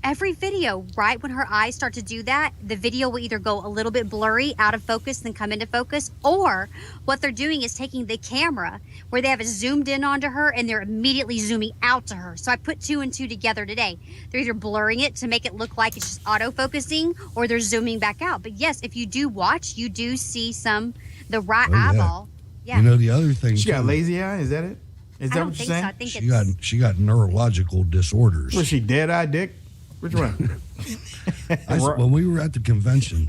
Every video, right when her eyes start to do that, the video will either go a little bit blurry, out of focus, then come into focus, or what they're doing is taking the camera where they have it zoomed in onto her and they're immediately zooming out to her. So I put 2 and 2 together today. They're either blurring it to make it look like it's just auto-focusing, or they're zooming back out. But yes, if you do watch, you do see the right eyeball. Yeah. The other thing, she got lazy eye. Is that it? Is that what you're saying? So. I think she got neurological disorders. Was she dead-eyed, Dick? Which one? When we were at the convention,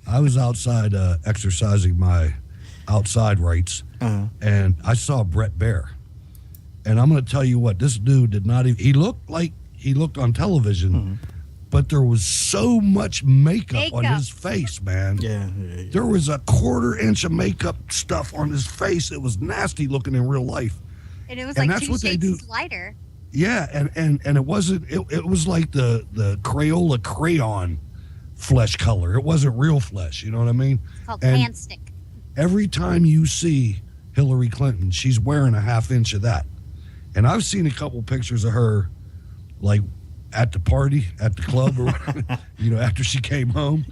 I was outside exercising my outside rights, and I saw Brett Baer. And I'm going to tell you what, this dude did not even, he looked like he looked on television, but there was so much makeup on his face, man. Yeah. There was a 1/4 inch of makeup stuff on his face. It was nasty looking in real life. And it was like 2 shades lighter. Yeah, and it wasn't. It was like the Crayola crayon flesh color. It wasn't real flesh. You know what I mean? It's called pan stick. Every time you see Hillary Clinton, she's wearing a 1/2 inch of that. And I've seen a couple pictures of her, like at the party, at the club, or after she came home.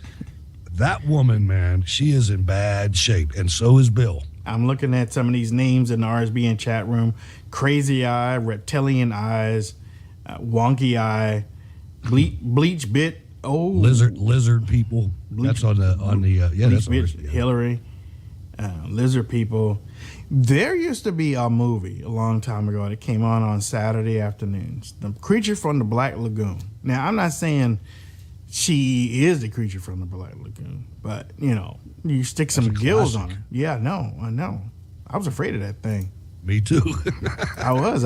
That woman, man, she is in bad shape, and so is Bill. I'm looking at some of these names in the RSBN chat room: crazy eye, reptilian eyes, wonky eye, bleach bit. Oh, lizard people. That's on the that's bit, Hillary. Lizard people. There used to be a movie a long time ago that came on Saturday afternoons. The Creature from the Black Lagoon. Now, I'm not saying she is the creature from the Black Lagoon, but you stick some gills on her. Yeah, I know. I was afraid of that thing. Me too. I was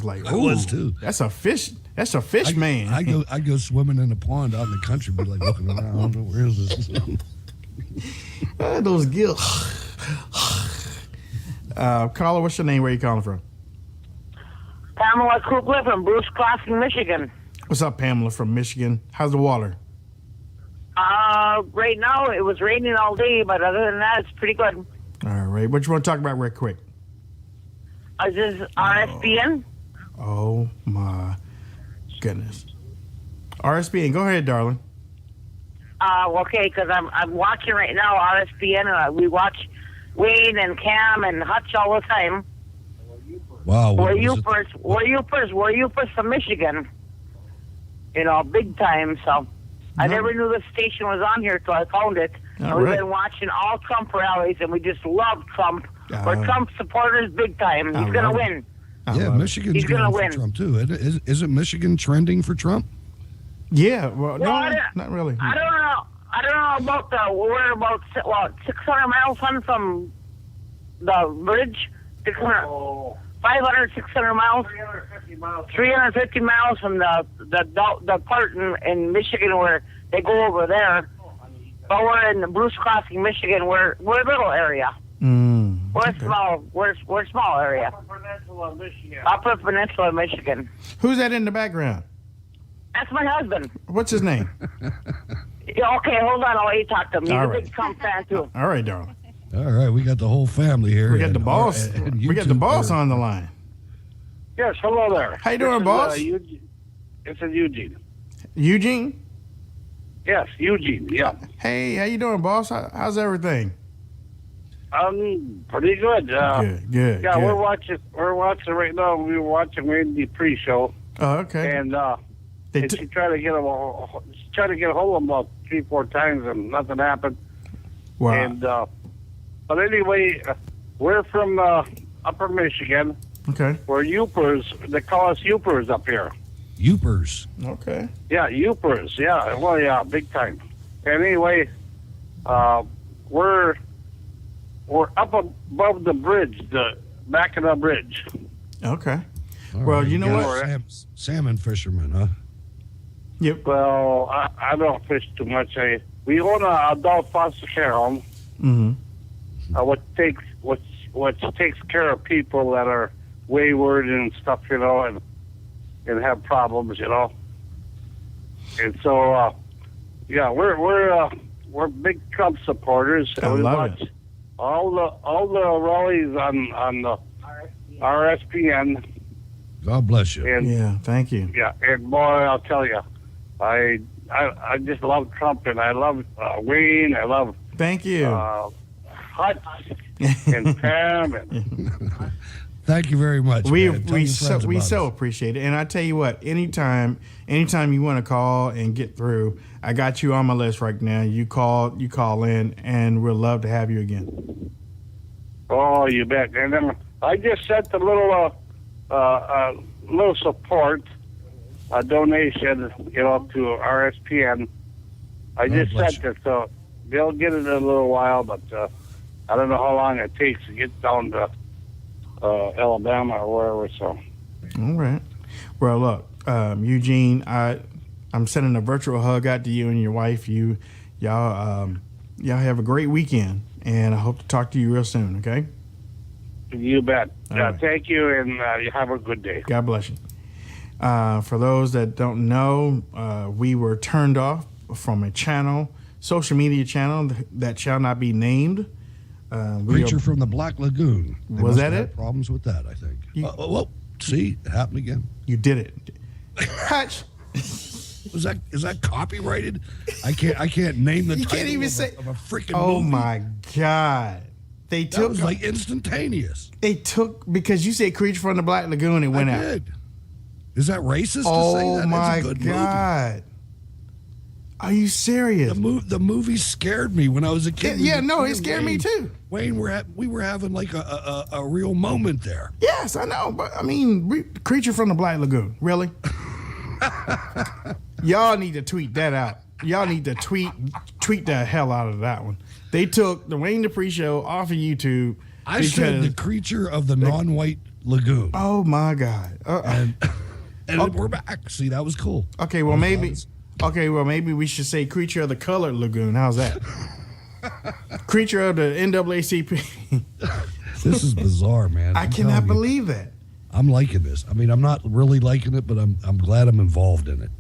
like, I was too. That's a fish. That's a fish man. I go swimming in a pond out in the country, be like looking around. Where is this? Those gills. Caller, what's your name? Where you calling from? Pamela Kukla from Bruce Crossing, Michigan. What's up, Pamela from Michigan? How's the water? Right now it was raining all day, but other than that, it's pretty good. All right. What you want to talk about real quick? Is this RSBN? Oh, my goodness. RSBN, go ahead, darling. Okay, because I'm watching right now RSBN, and we watch Wayne and Cam and Hutch all the time. Wow. We're Upers from Michigan. You know, big time. So I never knew the station was on here till I found it. And we've been watching all Trump rallies, and we just love Trump. We're Trump supporters big time. He's going to win. Yeah, Michigan's He's gonna going win. for Trump too. Isn't Michigan trending for Trump? Yeah, well, no, I not really. don't know. I don't know about we're about 600 miles from the bridge. 500, 600 miles. 350 miles from the part in Michigan where they go over there. But we're in the Bruce Crossing, Michigan. We're a little area. We're small. We're a small area. Upper Peninsula, Michigan. Who's that in the background? That's my husband. What's his name? Yeah, okay, hold on. I'll let you talk to him. He's All a right. big Trump fan too. All right, darling. All right, we got the whole family here. We got the boss. and We got the YouTube boss are- on the line. Yes, hello there. How you doing, This is, boss? It's Eugene. Eugene? Yes, Eugene. Yeah. Hey, how you doing, boss? How's everything? Pretty good. Good. Yeah, good. we're watching right now. We were watching Wayne Dupree show, Oh, okay. and They she tried to get a hold of him about 3-4 times, and nothing happened. wow. And but anyway, we're from Upper Michigan. Okay. We're Upers. They call us Upers up here. Upers. Okay. Yeah, Upers. Yeah, well, yeah, big time. And anyway, we're up above the bridge, the back of the bridge. Okay. All Well, right, you know got what? Salmon fishermen, huh? Yep. Well, I don't fish too much. We own an adult foster care home, Mm-hmm. what takes care of people that are wayward and stuff, you know, and have problems, you know. And so, yeah, we're big Trump supporters. I we love watch it. all the rallies on the RSBN. God bless you. And Yeah. Thank you. yeah, and boy, I'll tell you, I just love Trump, and I love Wayne. I love Thank you. Hutch and Pam. And Thank you very much. we man. Tell we your so friends we about so us. appreciate it. And I tell you what, anytime you want to call and get through, I got you on my list right now. You call in, and we'll love to have you again. Oh, you bet. And then I just sent a little support, a donation, you know, to RSPN. I just bless sent it, so they'll get it in a little while, but I don't know how long it takes to get down to Alabama or wherever. So, All right. Well, look, Eugene, I'm sending a virtual hug out to you and your wife. Y'all have a great weekend, and I hope to talk to you real soon. Okay. you bet. All right. Thank you, and you have a good day. God bless you. For those that don't know, we were turned off from a social media channel that shall not be named. Creature from the Black Lagoon. They Was must that have had it? Problems with that, I think. You- Whoa, see, it happened again. You did it. Hutch. Is that copyrighted? I can't name the You title can't even of say. a freaking Oh movie. my God! They That took. was like instantaneous. They took because you said "Creature from the Black Lagoon." It went I out. did. Is that racist to say Oh that? my It's a good God! Are you serious? movie. The movie scared me when I was a kid. Yeah, no, it scared me too. Wayne, we were having like a real moment there. Yes, I know, but I mean, "Creature from the Black Lagoon." Really? Y'all need to tweet that out. Y'all need to tweet the hell out of that one. They took the Wayne Dupree show off of YouTube. I said because- the creature of the non-white lagoon. Oh my God! And then we're back. See, that was cool. Okay, well maybe we should say creature of the colored lagoon. How's that? Creature of the NAACP. This is bizarre, man. I cannot believe that. I'm liking this. I mean, I'm not really liking it, but I'm glad I'm involved in it.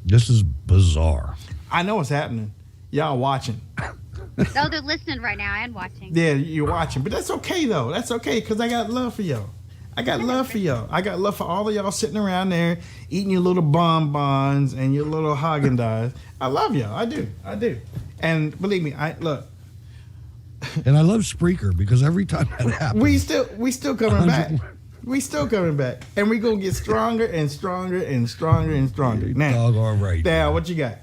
This is bizarre. I know what's happening. Y'all watching. Oh, they're listening right now and watching. Yeah, you're watching. But that's okay, though. That's okay, because I got love for y'all. I got love for y'all. I got love for all of y'all sitting around there eating your little bonbons and your little Haagen-Dazs. I love y'all. I do. And believe me, look. And I love Spreaker because every time that happens, we still coming back. We still coming back, and we gonna get stronger and stronger and stronger and stronger. Now, all right. Now, what you got?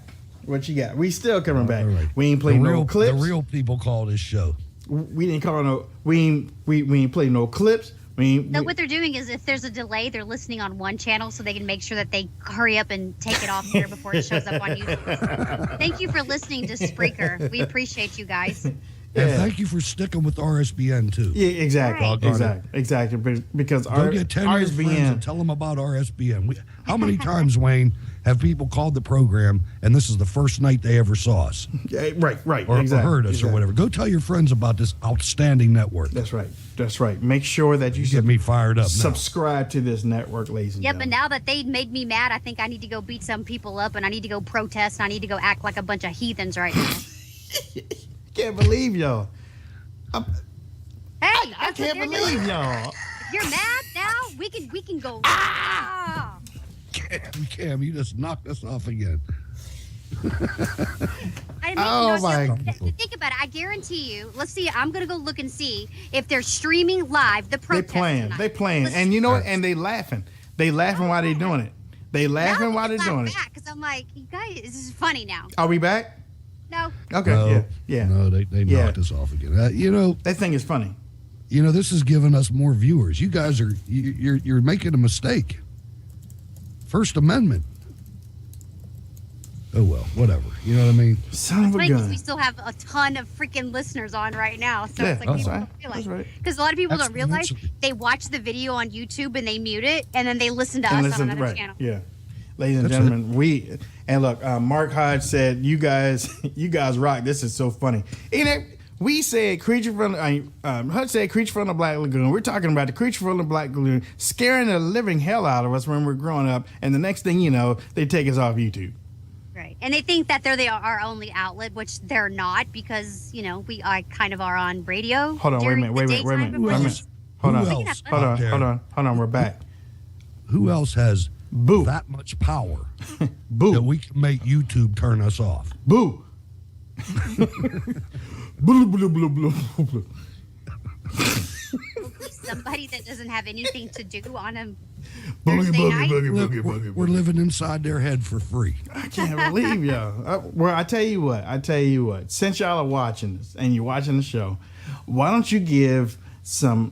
What you got? We still coming back. Right. We ain't playing no clips. The real people call this show. We didn't call no. We ain't play no clips. No, what they're doing is if there's a delay, they're listening on one channel so they can make sure that they hurry up and take it off there before it shows up on YouTube. Thank you for listening to Spreaker. We appreciate you guys. Yeah. And thank you for sticking with RSBN too. Yeah, exactly, Right. exactly. Because Go get 10 of your friends and tell them about RSBN. How many times, Wayne, have people called the program and this is the first night they ever saw us? Yeah, right, or exactly, heard us or whatever. Go tell your friends about this outstanding network. That's right. Make sure that you get me fired up. Subscribe to this network, ladies and gentlemen. But now that they made me mad, I think I need to go beat some people up and I need to go protest and I need to go act like a bunch of heathens right now. Can't believe y'all. I can't believe y'all. If you're mad now, we can go. Cam, you just knocked us off again. Think about it. I guarantee you. Let's see. I'm gonna go look and see if they're streaming live the protest. They playing, and you know what? And they laughing. They laughing while they doing it. They laughing while they're doing it. Because I'm like, you guys, this is funny now. Are we back? No. Okay. Yeah. No, they knocked us off again. That thing is funny. This has given us more viewers. You guys are you're making a mistake. First Amendment. Oh well, whatever. You know what I mean? Son of a gun. We still have a ton of freaking listeners on right now, so it's like that's people right. don't realize. That's right. Because a lot of people don't realize they watch the video on YouTube and they mute it, and then they listen to us on another channel. Yeah. Ladies and gentlemen, look, Mark Hodge said, you guys rock. This is so funny. We said creature from Hutch said creature from the Black Lagoon. We're talking about the creature from the Black Lagoon scaring the living hell out of us when we're growing up, and the next thing you know, they take us off YouTube. Right, and they think that they're our only outlet, which they're not, because we kind of are on radio. Hold on, wait a minute. Hold on. We're back. Who else has Boo that much power Boo that we can make YouTube turn us off? Boo. Blah, blah, blah, blah, blah. Somebody that doesn't have anything to do on a Boogie. We're living inside their head for free. I can't believe y'all. Well, I tell you what. Since y'all are watching this and you're watching the show, why don't you give some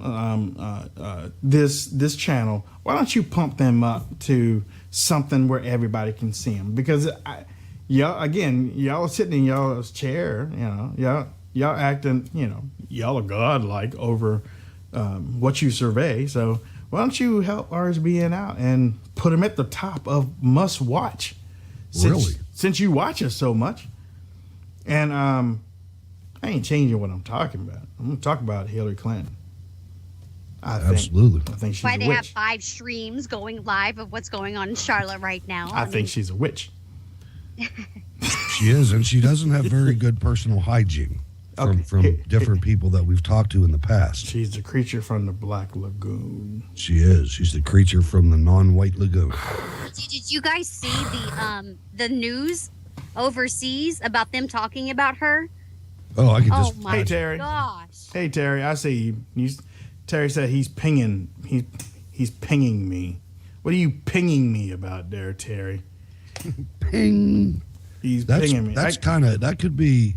this channel? Why don't you pump them up to something where everybody can see them? Because y'all are sitting in y'all's chair. Y'all acting. Y'all are godlike over what you survey. So why don't you help RSBN out and put them at the top of must watch? Since you watch us so much. And I ain't changing what I'm talking about. I'm going to talk about Hillary Clinton. Absolutely. I think she's why a they witch. have 5 streams going live of what's going on in Charlotte right now. I think she's a witch. She is, and she doesn't have very good personal hygiene from different people that we've talked to in the past. She's the creature from the Black Lagoon. She is. She's the creature from the non-white lagoon. Did you guys see the news overseas about them talking about her? Oh, I can just. Oh my Hey, Terry. gosh! Hey Terry, I see you. Terry said he's pinging. He's pinging me. What are you pinging me about there, Terry? Ping. He's pinging me. That could be,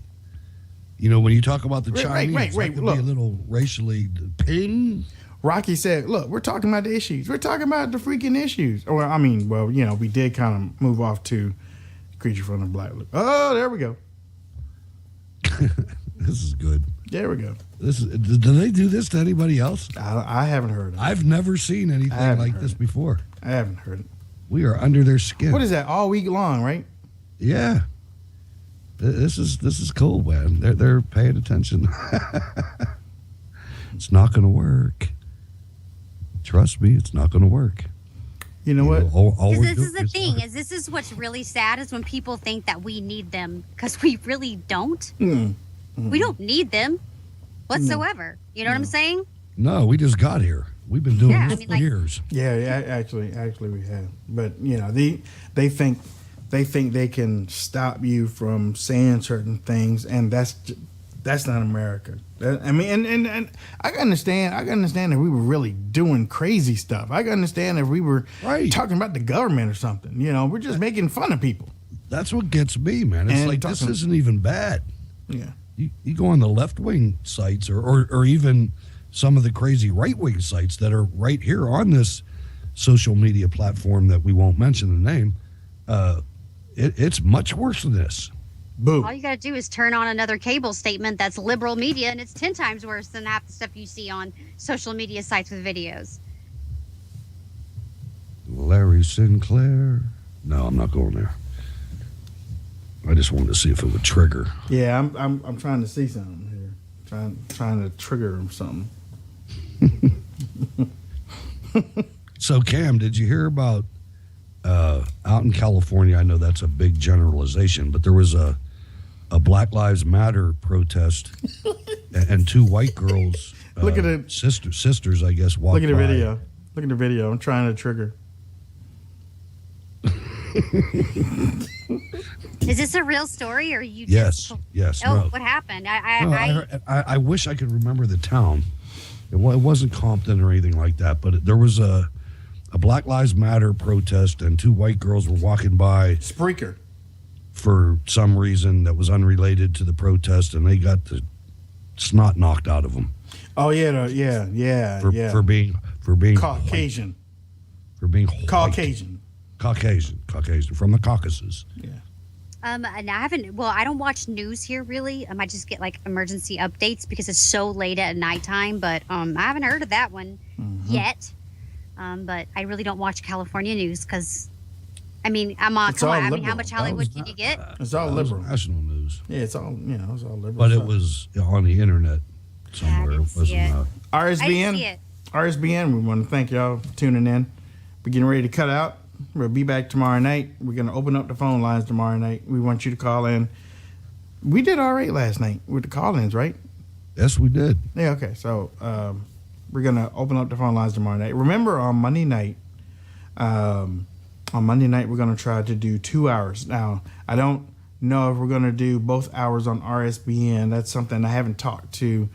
when you talk about the Chinese, right, that could look. be a little racially ping. Rocky said, look, we're talking about the issues. We're talking about the freaking issues. We did kind of move off to creature from the Black Lagoon. Oh, there we go. This is good. There we go. Do they do this to anybody else? I haven't heard of it. I've never seen anything like this before. I haven't heard it. We are under their skin. What is that? All week long, right? Yeah. This is cool, man. They're paying attention. It's not going to work. Trust me, it's not going to work. You know what? All Because this is the thing, this is what's really sad is when people think that we need them, because we really don't. We don't need them whatsoever. You know what I'm saying? No, we just got here. We've been doing this for like, years. Yeah, actually we have. But you know, they think they can stop you from saying certain things, and that's not America. I mean, and I can understand. If we were really doing crazy stuff. I can understand if we were talking about the government or something. You know, we're just making fun of people. That's what gets me, man. It's like this isn't even bad. Yeah. You go on the left wing sites or even some of the crazy right wing sites that are right here on this social media platform that we won't mention the name. It's much worse than this. Boo. All you got to do is turn on another cable statement that's liberal media, and it's 10 times worse than half the stuff you see on social media sites with videos. Larry Sinclair. No, I'm not going there. I just wanted to see if it would trigger. Yeah, I'm trying to see something here. Trying to trigger him something. So, Cam, did you hear about out in California? I know that's a big generalization, but there was a Black Lives Matter protest, and two white girls, look at it, sisters, I guess, walked Look at the by. video. Look at the video. I'm trying to trigger. Is this a real story, or you? Yes. Oh, No. what happened? I wish I could remember the town. It wasn't Compton or anything like that, but there was a Black Lives Matter protest, and two white girls were walking by Spreaker for some reason that was unrelated to the protest, and they got the snot knocked out of them. Oh yeah. For being Caucasian. White, for being white. Caucasian from the Caucasus. Yeah. And I haven't. Well, I don't watch news here really. I just get like emergency updates because it's so late at nighttime. But I haven't heard of that one yet. But I really don't watch California news because, I mean, I'm on. Come on, I mean, how much Hollywood can you get? It's all liberal. National news. Yeah, it's all it's all liberal. But it was on the internet somewhere. It wasn't. RSBN. RSBN. We want to thank y'all for tuning in. We're getting ready to cut out. We'll be back tomorrow night. We're going to open up the phone lines tomorrow night. We want you to call in. We did all right last night with the call-ins, right? Yes, we did. Yeah, okay. So we're going to open up the phone lines tomorrow night. Remember, on Monday night, we're going to try to do 2 hours. Now, I don't know if we're going to do both hours on RSBN. That's something I haven't talked to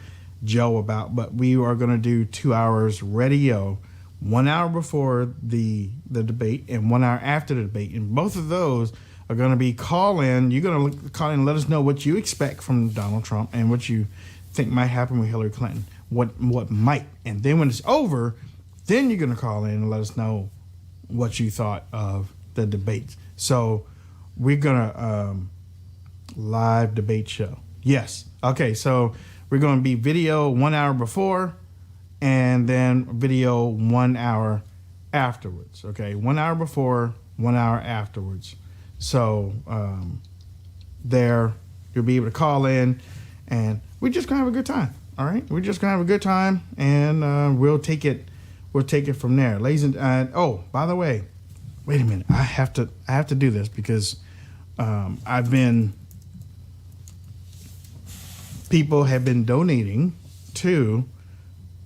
Joe about, but we are going to do 2 hours radio, 1 hour before the debate and 1 hour after the debate. And both of those are going to be call in. You're going to call in and let us know what you expect from Donald Trump and what you think might happen with Hillary Clinton. What might. And then when it's over, then you're going to call in and let us know what you thought of the debates. So we're going to live debate show. Yes. Okay. So we're going to be video 1 hour before, and then video 1 hour afterwards. Okay, 1 hour before, 1 hour afterwards. So there, you'll be able to call in, and we're just gonna have a good time. All right, we're just gonna have a good time, and we'll take it from there, ladies and oh, by the way, wait a minute, I have to do this because people have been donating to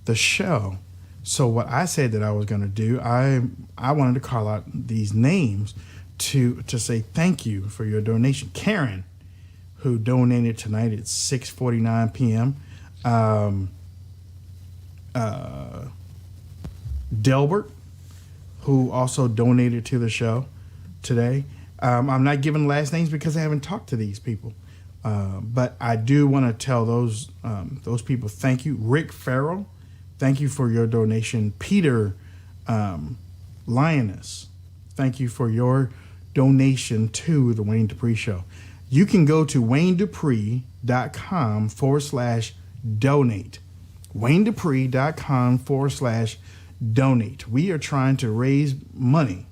the show. So what I said that I was going to do, I wanted to call out these names to say thank you for your donation. Karen, who donated tonight at 6:49 p.m. Delbert, who also donated to the show today. I'm not giving last names because I haven't talked to these people. But I do want to tell those people thank you. Rick Farrell, thank you for your donation. Peter Lioness, thank you for your donation to the Wayne Dupree Show. You can go to WayneDupree.com/donate. WayneDupree.com/donate. donate. We are trying to raise money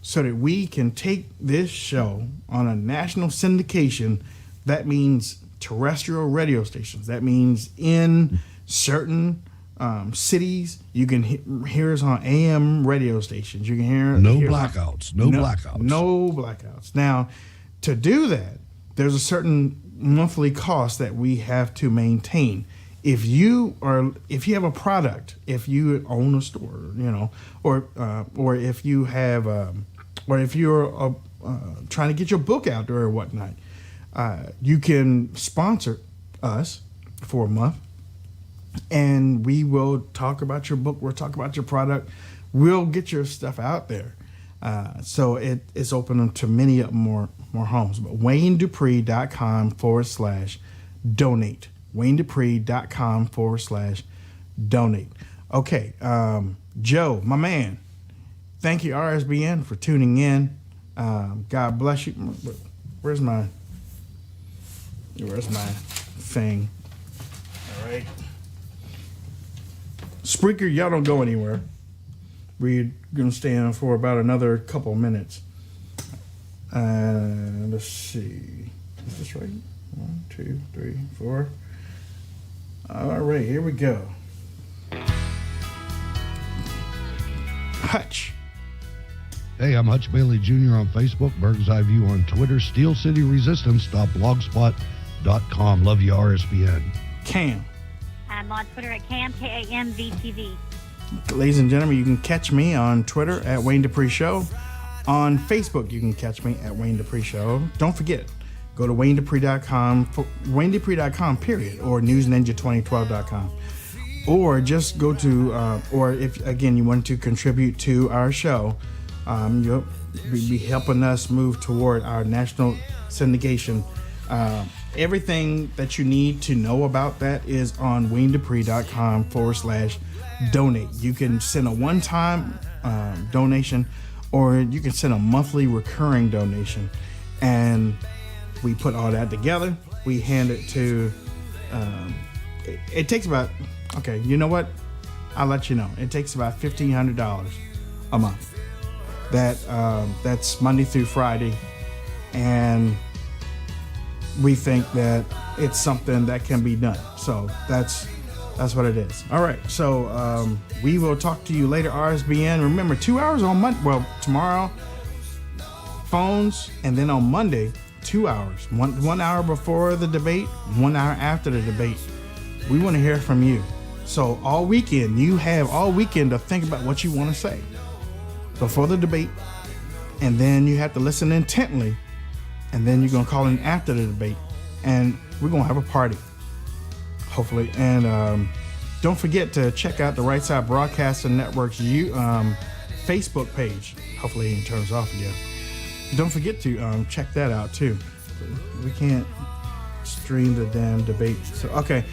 so that we can take this show on a national syndication. That means terrestrial radio stations. That means in certain cities, you can hear us on AM radio stations. You can hear No hear blackouts. No blackouts. No blackouts. Now, to do that, there's a certain monthly cost that we have to maintain. If you have a product, if you own a store, or if you have, or if you're trying to get your book out there or whatnot, you can sponsor us for a month, and we will talk about your book. We'll talk about your product. We'll get your stuff out there. So it's open to many more homes. But WayneDupree.com/donate. WayneDupree.com/donate. Okay, Joe, my man, thank you, RSBN, for tuning in. God bless you. Where's my thing? All right. Spreaker, y'all don't go anywhere. We're going to stay on for about another couple minutes. Let's see. Is this right? 1, 2, 3, 4. All right, here we go. Hutch. Hey, I'm Hutch Bailey Jr. on Facebook, Bird's Eye View on Twitter, SteelCityResistance.blogspot.com. Love you, RSBN. Cam. I'm on Twitter at Cam, KAMVTV. Ladies and gentlemen, you can catch me on Twitter at Wayne Dupree Show. On Facebook, you can catch me at Wayne Dupree Show. Don't forget, go to WayneDupree.com, WayneDupree.com, period, or NewsNinja2012.com. Or just go to, or if, again, you want to contribute to our show, you'll be helping us move toward our national syndication. Everything that you need to know about that is on WayneDupree.com/donate. You can send a one-time donation, or you can send a monthly recurring donation. And we put all that together. We hand it to, it takes about, okay, you know what? I'll let you know. It takes about $1,500 a month. That's Monday through Friday. And we think that it's something that can be done. So that's what it is. All right. So we will talk to you later, RSBN. Remember, 2 hours on Monday. Well, tomorrow, phones, and then on Monday, 2 hours. One hour before the debate, 1 hour after the debate. We want to hear from you. So all weekend, you have all weekend to think about what you want to say before the debate, and then you have to listen intently, and then you're going to call in after the debate, and we're going to have a party, hopefully. And don't forget to check out the Right Side Broadcasting Network's Facebook page. Hopefully it turns off again. Don't forget to check that out too. We can't stream the damn debate. So okay,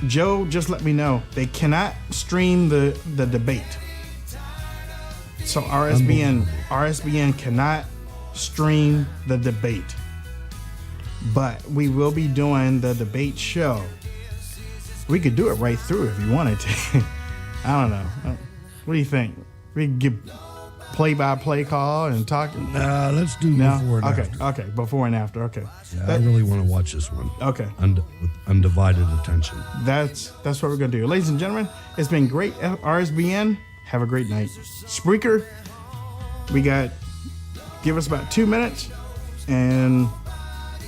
Joe just let me know they cannot stream the debate. So RSBN cannot stream the debate, but we will be doing the debate show. We could do it right through if you wanted to. I don't know. What do you think? We could give play-by-play call and talk. Nah, let's do before and after. Okay, before and after. Okay. Yeah, I really want to watch this one. Okay. With undivided attention. That's what we're gonna do, ladies and gentlemen. It's been great. RSBN. Have a great night. Spreaker. Give us about 2 minutes, and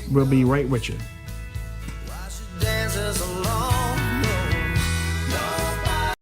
we'll be right with you.